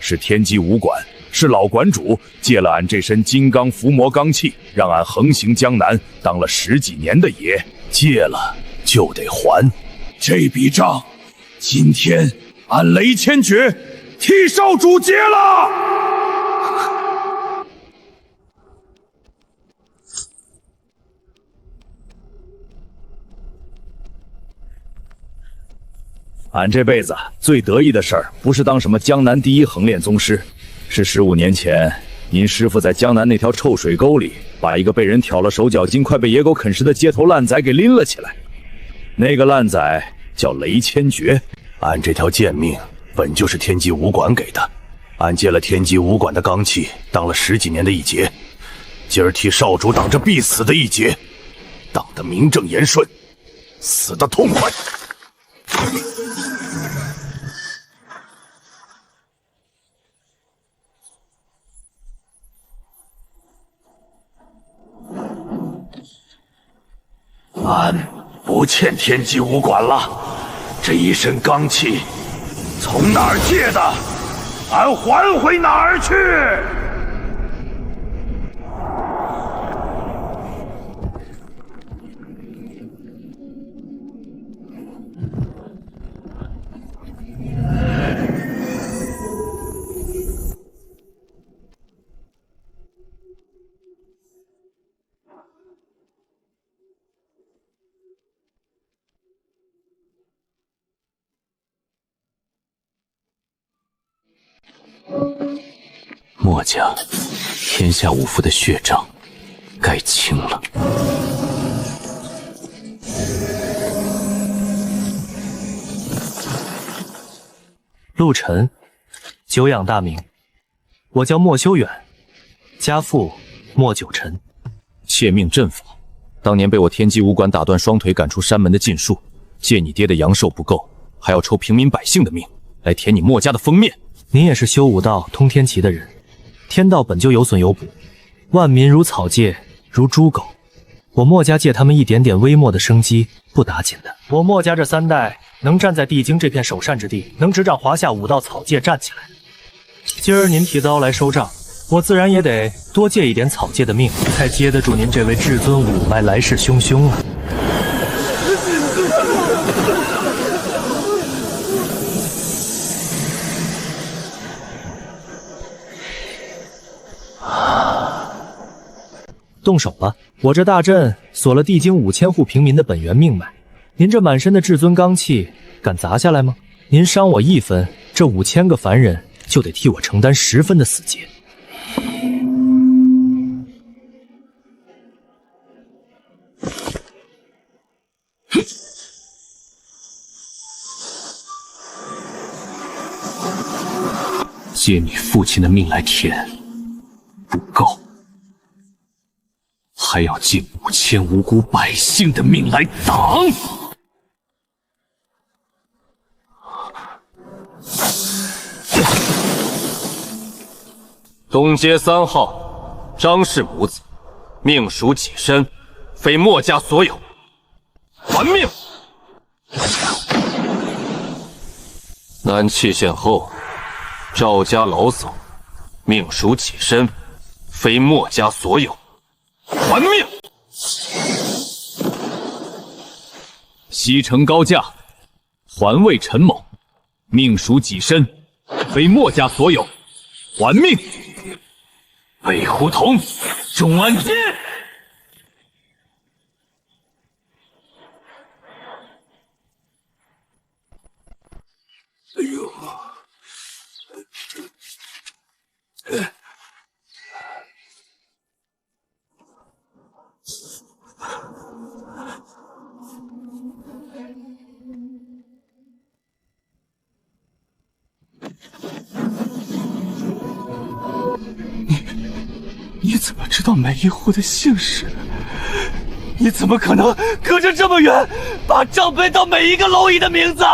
是天机武馆，是老馆主借了俺这身金刚伏魔罡气，让俺横行江南，当了10几年的爷，借了就得还。这笔账，今天俺雷千诀替少主结了。俺这辈子最得意的事儿，不是当什么江南第1横练宗师，是15年前您师傅在江南那条臭水沟里，把一个被人挑了手脚筋、快被野狗啃食的街头烂仔给拎了起来。那个烂仔叫雷千诀，俺这条贱命本就是天机武馆给的，俺借了天机武馆的罡气，当了10几年的一劫，今儿替少主挡着必死的一劫，挡得名正言顺，死得痛快。俺不欠天机武馆了，这一身罡气从哪儿借的，俺还回哪儿去。墨家天下武夫的血账该清了。陆晨，久仰大名，我叫莫修远，家父莫九晨。窃命阵法，当年被我天机武馆打断双腿赶出山门的禁术，借你爹的阳寿不够，还要抽平民百姓的命来填你墨家的封面。您也是修武道通天奇的人，天道本就有损有补，万民如草芥，如猪狗。我墨家借他们一点点微末的生机，不打紧的。我墨家这3代能站在帝京这片首善之地，能执掌华夏武道草芥站起来。今儿您提刀来收账，我自然也得多借一点草芥的命，才接得住您这位至尊武脉来势汹汹啊！动手吧！我这大阵锁了帝京5000户平民的本源命脉，您这满身的至尊罡气，敢砸下来吗？您伤我1分，这5000个凡人就得替我承担10分的死劫。借你父亲的命来填，不够。还要借5000无辜百姓的命来挡！东街3号张氏母子，命属己身，非墨家所有，还命！南契县后赵家老叟，命属己身，非墨家所有。还命！西城高架，环卫陈某，命属己身，非墨家所有，还命！北胡同钟安街。哎呦！你怎么知道每一户的姓氏？你怎么可能隔着这么远，把账背到每一个蝼蚁的名字？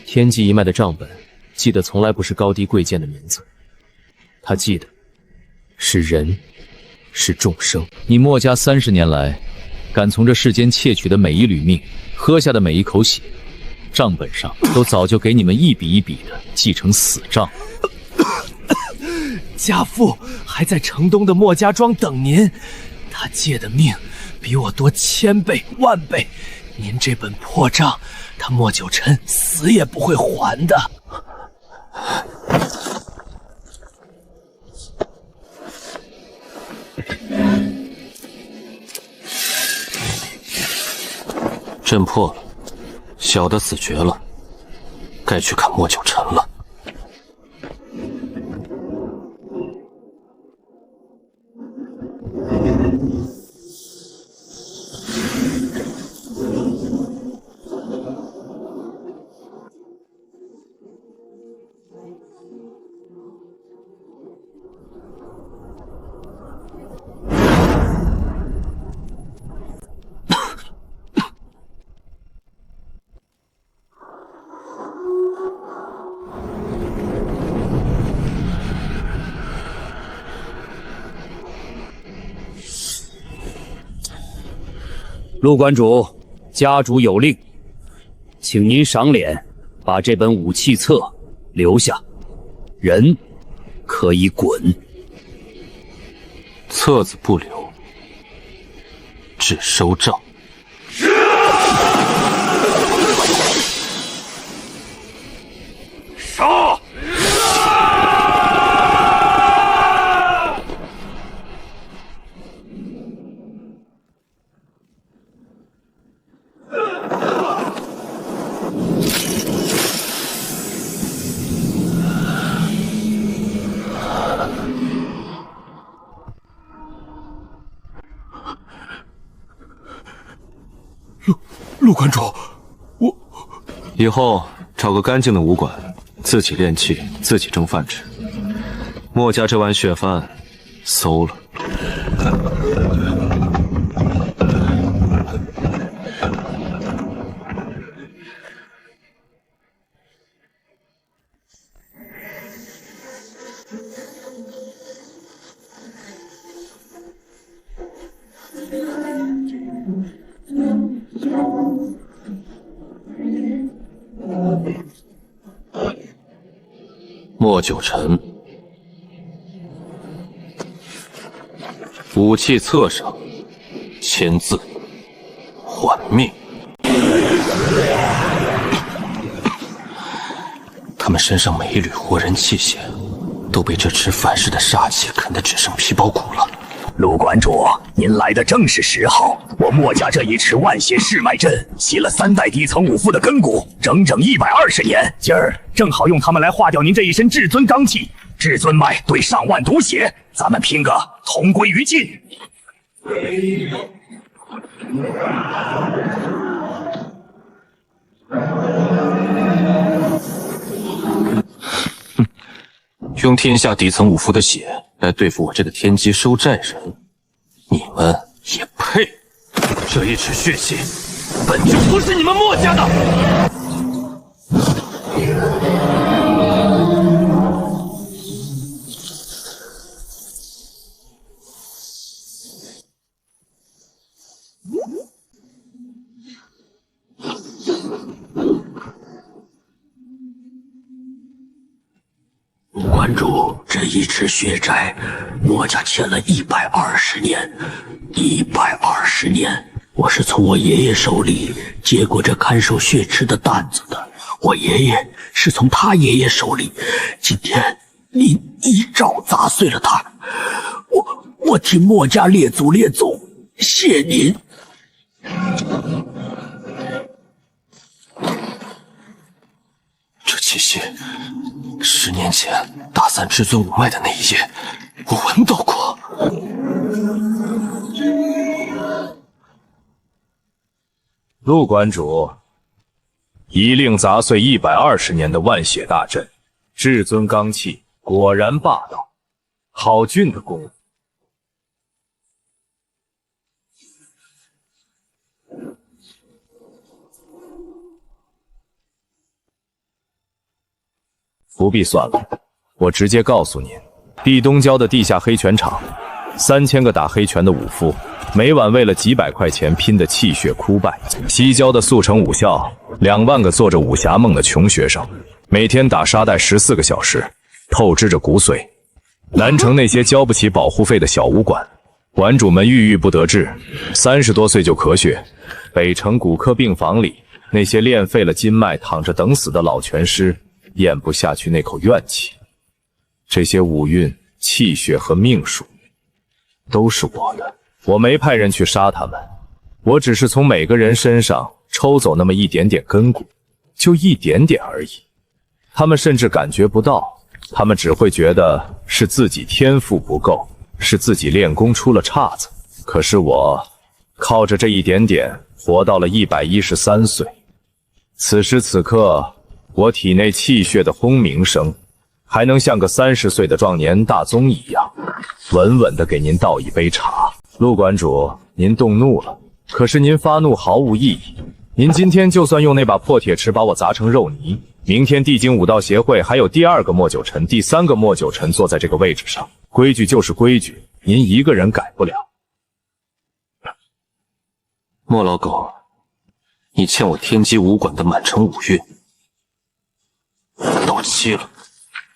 天机一脉的账本，记得从来不是高低贵贱的名字，他记得是人，是众生。你墨家30年来，敢从这世间窃取的每一缕命，喝下的每一口血，账本上都早就给你们一笔一笔的记成死账。家父还在城东的墨家庄等您，他借的命比我多1000倍、10000倍。您这本破账，他莫九晨死也不会还的。阵破了，小的死绝了，该去看莫九晨了。陆馆主，家主有令，请您赏脸，把这本武器册留下，人可以滚。册子不留，只收账。杀！陆馆主，我以后找个干净的武馆，自己练气，自己挣饭吃。墨家这碗血饭，馊了。莫九尘，武器册上签字，缓命。他们身上每一缕活人气血，都被这池反噬的煞气啃得只剩皮包骨了。陆馆主，您来的正是时候。我墨家这一池万血世脉阵吸了3代底层武夫的根骨，整整120年。今儿正好用它们来化掉您这一身至尊罡气。至尊脉对上万毒血，咱们拼个同归于尽。用天下底层武夫的血来对付我这个天机收债人，你们也配？这一池血气本就不是你们墨家的。馆主，这一池血债，墨家欠了120年，120年。我是从我爷爷手里接过这看守血池的担子的，我爷爷是从他爷爷手里。今天您一招砸碎了他，我替墨家列祖列宗谢您。这气息，10年前打散至尊五脉的那一夜，我闻到过。陆馆主，一令砸碎120年的万血大阵，至尊罡气果然霸道，好俊的功夫。不必算了，我直接告诉您，地东郊的地下黑拳场，3000个打黑拳的武夫，每晚为了几百块钱拼得气血枯败；西郊的速成武校，2万个做着武侠梦的穷学生，每天打沙袋14个小时，透支着骨髓；南城那些交不起保护费的小武馆，馆主们郁郁不得志，30多岁就咳血；北城骨科病房里，那些练废了筋脉躺着等死的老拳师，咽不下去那口怨气。这些武运、气血和命数都是我的，我没派人去杀他们，我只是从每个人身上抽走那么一点点根骨，就一点点而已。他们甚至感觉不到，他们只会觉得是自己天赋不够，是自己练功出了岔子。可是我靠着这一点点活到了113岁，此时此刻，我体内气血的轰鸣声，还能像个30岁的壮年大宗一样，稳稳地给您倒一杯茶。陆馆主，您动怒了，可是您发怒毫无意义。您今天就算用那把破铁池把我砸成肉泥，明天地京武道协会还有第2个莫九尘、第3个莫九尘坐在这个位置上，规矩就是规矩，您一个人改不了。莫老狗，你欠我天机武馆的满城武运，到期了，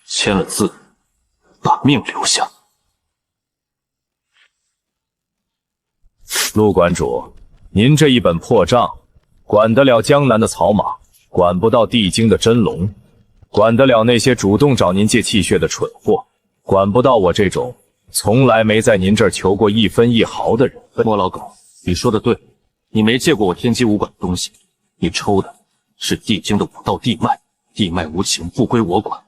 签了字，把命留下。陆馆主，您这一本破账，管得了江南的草莽，管不到地京的真龙，管得了那些主动找您借气血的蠢货，管不到我这种从来没在您这儿求过1分1毫的人。莫老狗，你说的对，你没借过我天机武馆的东西，你抽的是地京的武道地脉，地脉无情不归我管，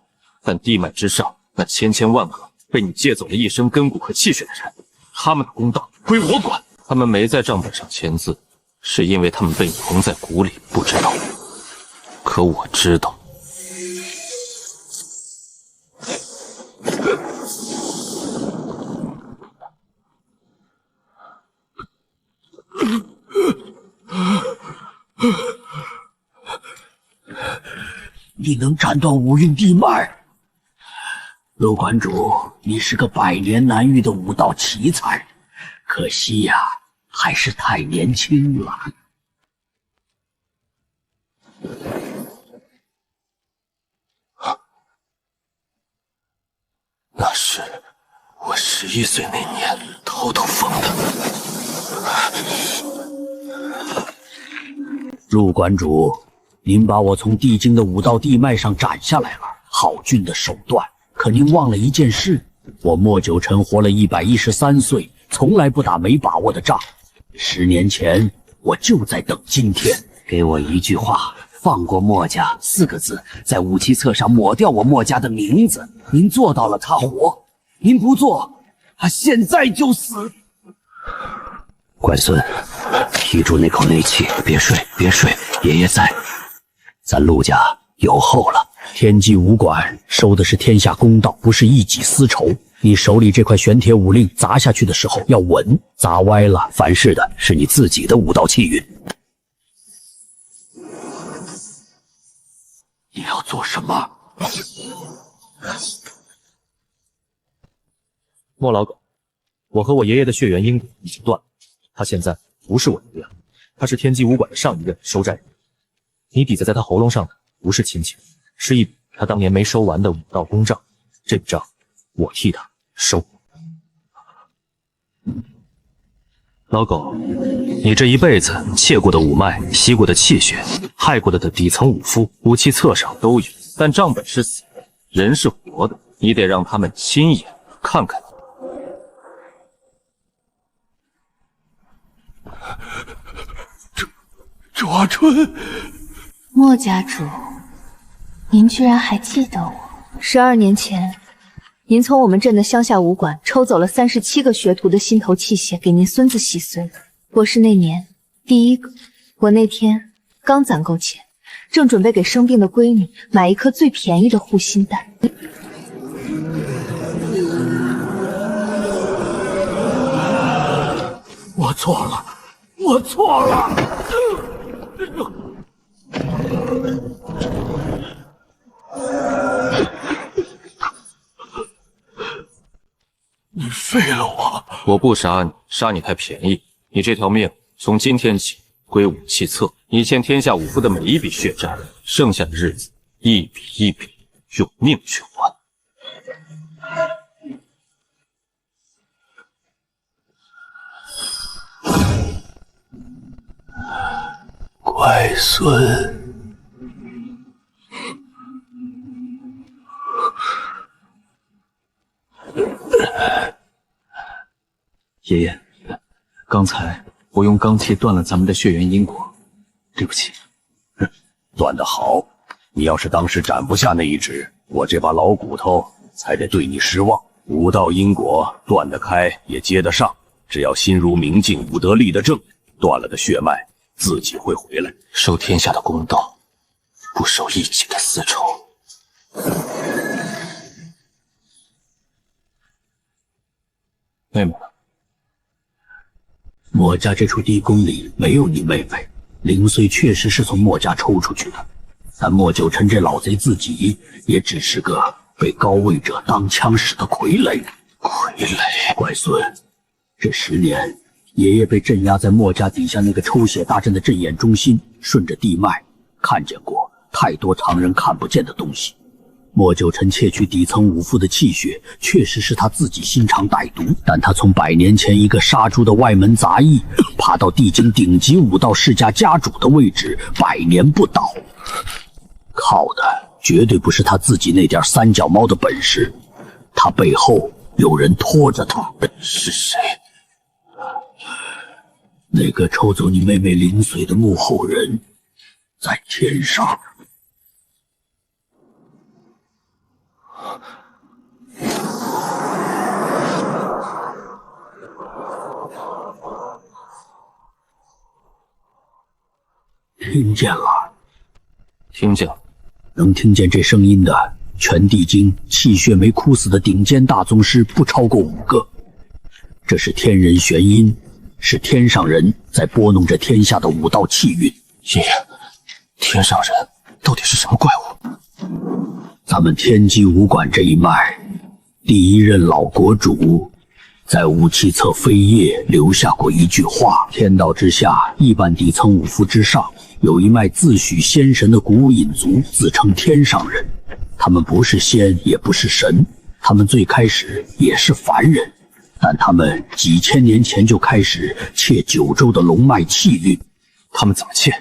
但地脉之上那千万个被你借走了一身根骨和气血的人，他们的公道归我管。他们没在账本上签字，是因为他们被你蒙在鼓里，不知道。可我知道。你能斩断五运地脉？陆馆主，你是个百年难遇的武道奇才，可惜呀，还是太年轻了。那是我11岁那年偷偷封的。陆馆主，您把我从地京的武道地脉上斩下来了，好俊的手段。可您忘了一件事，我莫九成活了113岁，从来不打没把握的仗。10年前，我就在等今天。给我一句话，放过墨家4个字，在武器册上抹掉我墨家的名字。您做到了，他活；您不做，他现在就死。乖孙，提住那口内气，别睡，别睡，爷爷在。咱陆家有后了。天机武馆收的是天下公道，不是一己私仇。你手里这块玄铁武令砸下去的时候要稳，砸歪了，凡事的是你自己的武道气运。你要做什么？莫老狗，我和我爷爷的血缘因果已经断了，他现在不是我爷爷，他是天机武馆的上一任收债人。你抵在他喉咙上的不是亲情，是一笔他当年没收完的武道公账，这笔账我替他收。老狗，你这一辈子窃过的武脉、吸过的气血、害过的底层武夫，武器册上都有，但账本是死的，人是活的，你得让他们亲眼看看你。卓阿春，莫家主，您居然还记得我？12年前，您从我们镇的乡下武馆抽走了37个学徒的心头气血，给您孙子洗髓。我是那年第一个。我那天刚攒够钱，正准备给生病的闺女买一颗最便宜的护心丹。我错了，我错了。你废了我！我不杀你，杀你太便宜。你这条命从今天起归武器册，你欠天下武夫的每一笔血债，剩下的日子一笔一笔用命去还。乖孙。爷爷，刚才我用罡气断了咱们的血缘因果，对不起。断得好！你要是当时斩不下那一指，我这把老骨头才得对你失望。武道因果断得开也接得上，只要心如明镜，武得立得正，断了的血脉自己会回来。收天下的公道，不收一己的私仇。妹妹呢？墨家这处地宫里没有你妹妹，灵髓确实是从墨家抽出去的，但莫九成这老贼自己也只是个被高位者当枪使的傀儡。乖孙，这10年，爷爷被镇压在墨家底下那个抽血大阵的阵眼中心，顺着地脉看见过太多常人看不见的东西。莫九成窃取底层武夫的气血，确实是他自己心肠歹毒，但他从100年前一个杀猪的外门杂役，爬到地京顶级武道世家家主的位置，100年不倒，靠的绝对不是他自己那点三脚猫的本事，他背后有人拖着他。是谁？那个抽走你妹妹灵髓的幕后人，在天上。听见了。听见了。能听见这声音的，全地京气血没枯死的顶尖大宗师不超过5个。这是天人玄音，是天上人在拨弄着天下的武道气运。爷爷，天上人到底是什么怪物？咱们天机武馆这一脉，第一任老国主在武器册扉页留下过一句话：天道之下，一般底层武夫之上，有一脉自诩仙神的古武隐族，自称天上人。他们不是仙，也不是神，他们最开始也是凡人，但他们几千年前就开始窃九州的龙脉气运。他们怎么窃？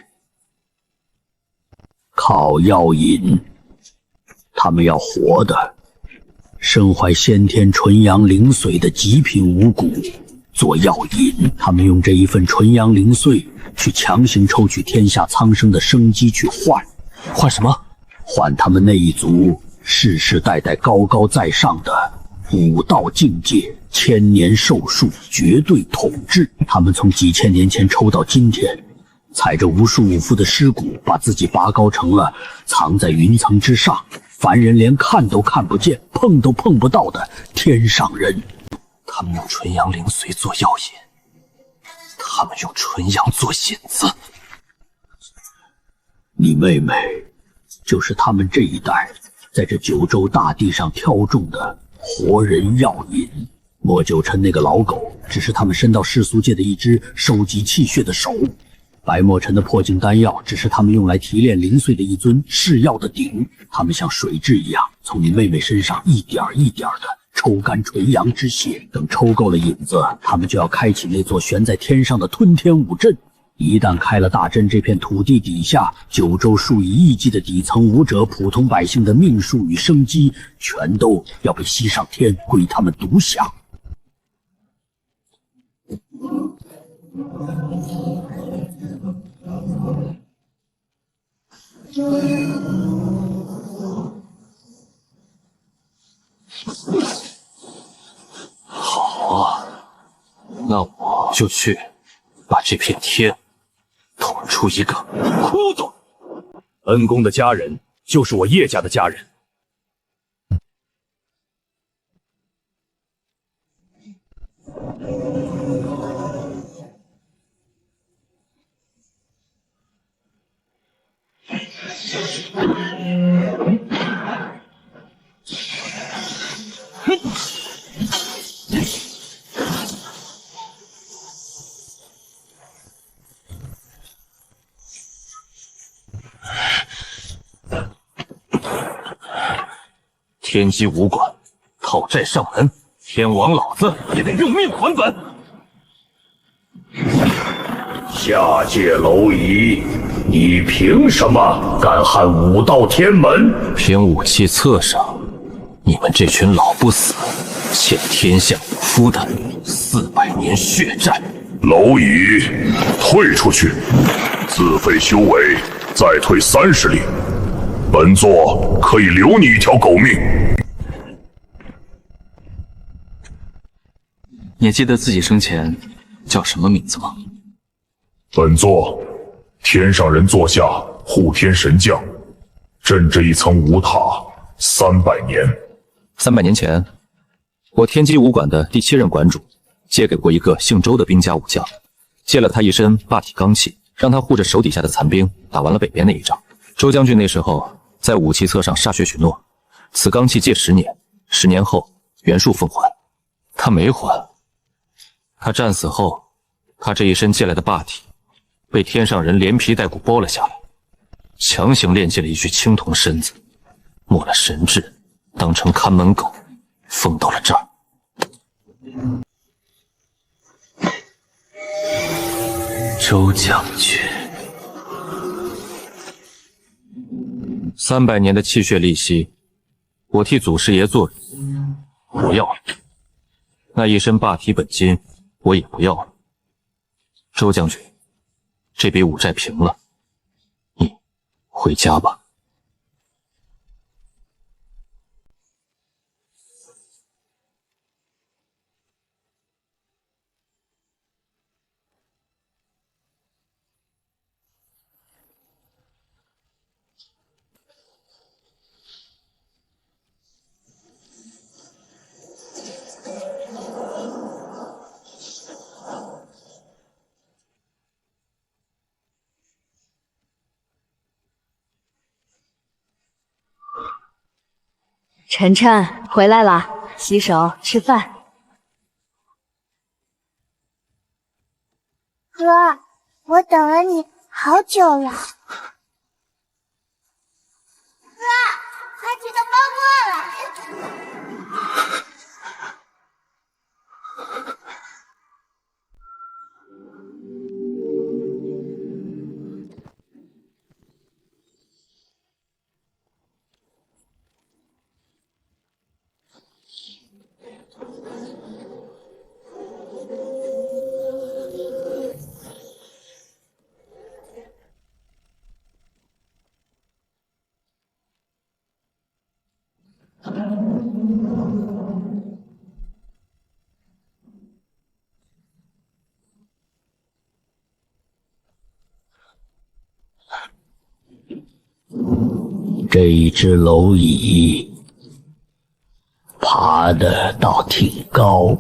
靠药引。他们要活的，身怀先天纯阳灵髓的极品武骨做药引。他们用这一份纯阳灵髓去强行抽取天下苍生的生机，去换什么？换他们那一族世世代代高高在上的武道境界，千年寿数，绝对统治。他们从几千年前抽到今天，踩着无数武夫的尸骨，把自己拔高成了藏在云层之上，凡人连看都看不见，碰都碰不到的天上人。他们用纯阳灵髓做药引，他们用纯阳做引子。你妹妹就是他们这一代在这九州大地上挑中的活人药引。莫九尘那个老狗只是他们伸到世俗界的一只收集气血的手，白墨尘的破镜丹药只是他们用来提炼灵髓的一尊试药的鼎。他们像水蛭一样从你妹妹身上一点一点的抽干纯阳之血，等抽够了引子，他们就要开启那座悬在天上的吞天武阵。一旦开了大阵，这片土地底下九州数以亿计的底层武者、普通百姓的命数与生机，全都要被吸上天，归他们独享。好啊，那我就去把这片天捅出一个窟窿。恩公的家人就是我叶家的家人。天机武馆讨债上门，天王老子也得用命还本。下界蝼蚁，你凭什么敢撼武道天门？凭武器册上你们这群老不死欠天下武夫的400年血债。蝼蚁，退出去，自废修为，再退30里。本座可以留你一条狗命。你记得自己生前叫什么名字吗？本座天上人座下护天神将，镇这一层武塔300年。300年前，我天机武馆的第7任馆主借给过一个姓周的兵家武将，借了他一身霸体罡气，让他护着手底下的残兵，打完了北边那一仗。周将军那时候在武器册上歃血许诺，此罡气借10年，10年后原数奉还。他没还。他战死后，他这一身借来的霸体被天上人连皮带骨剥了下来，强行炼进了一具青铜身子，抹了神质，当成看门狗封到了这儿。周将军，300年的气血利息，我替祖师爷做人，不要了。那一身霸体本金，我也不要了。周将军，这笔武债平了，你回家吧。晨晨回来了，洗手吃饭。哥，我等了你好久了。哥，快去的包过来。这一只蝼蚁爬得倒挺高。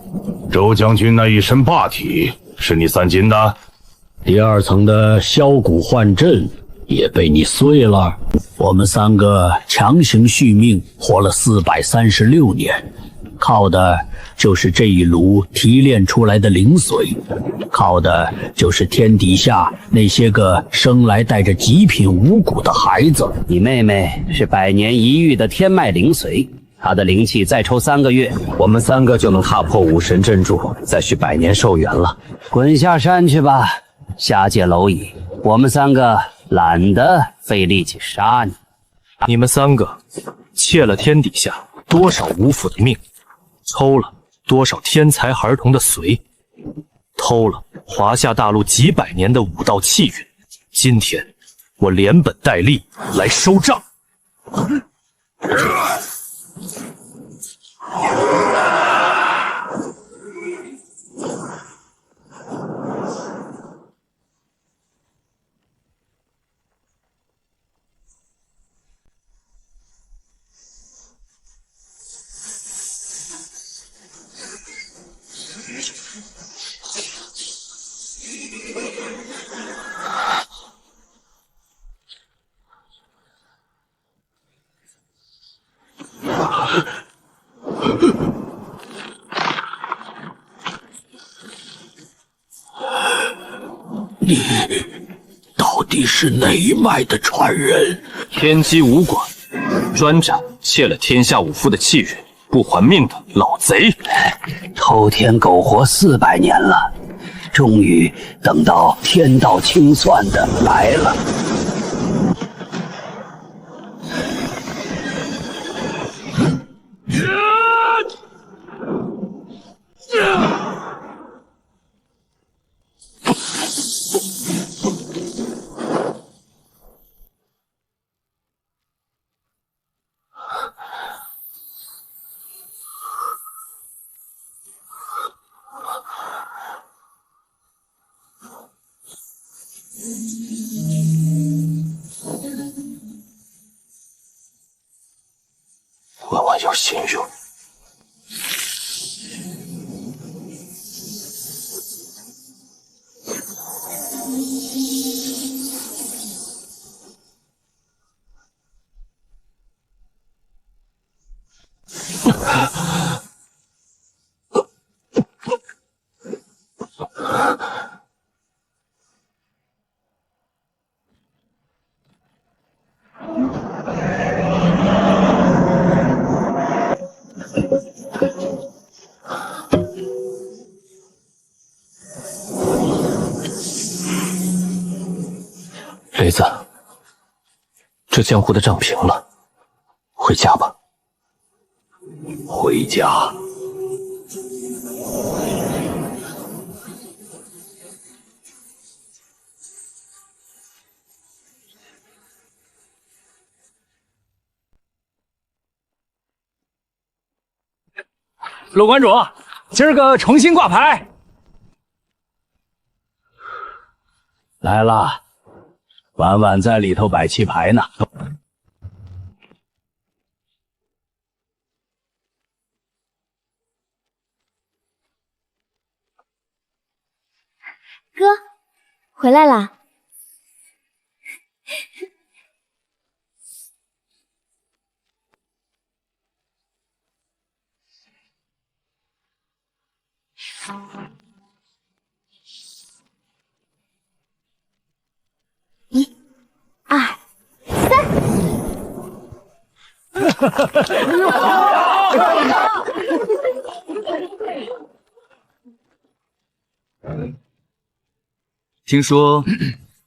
周将军那一身霸体是你散金的？第二层的削骨换阵也被你碎了。我们三个强行续命，活了436年，靠的就是这一炉提炼出来的灵髓，靠的就是天底下那些个生来带着极品五谷的孩子。你妹妹是100年一遇的天脉灵髓，她的灵气再抽3个月，我们3个就能踏破武神镇柱，再续100年寿元了。滚下山去吧，下界蝼蚁，我们3个懒得费力气杀你。你们3个窃了天底下多少武府的命，抽了多少天才儿童的髓，偷了华夏大陆几百年的武道气运，今天我连本带利来收账。你到底是哪一脉的传人？天机武馆专斩窃了天下武夫的气运不还命的老贼。偷天苟活400年了，终于等到天道清算的来了。万万要幸运。雷子，这江湖的账平了，回家吧。回家。陆馆主，今儿个重新挂牌。来了，婉婉在里头摆棋牌呢。哥，回来啦。1、2、3。听说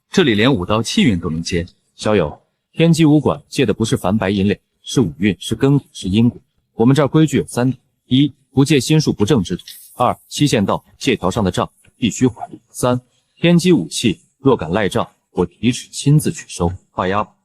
这里连5道气运都能接。小友，天机武馆借的不是凡白银两，是五运，是根骨，是因果。我们这儿规矩有3点：一、不借心术不正之徒；二、期限到，借条上的账必须还；三、天机武器若敢赖账，我提旨亲自去收。画押吧。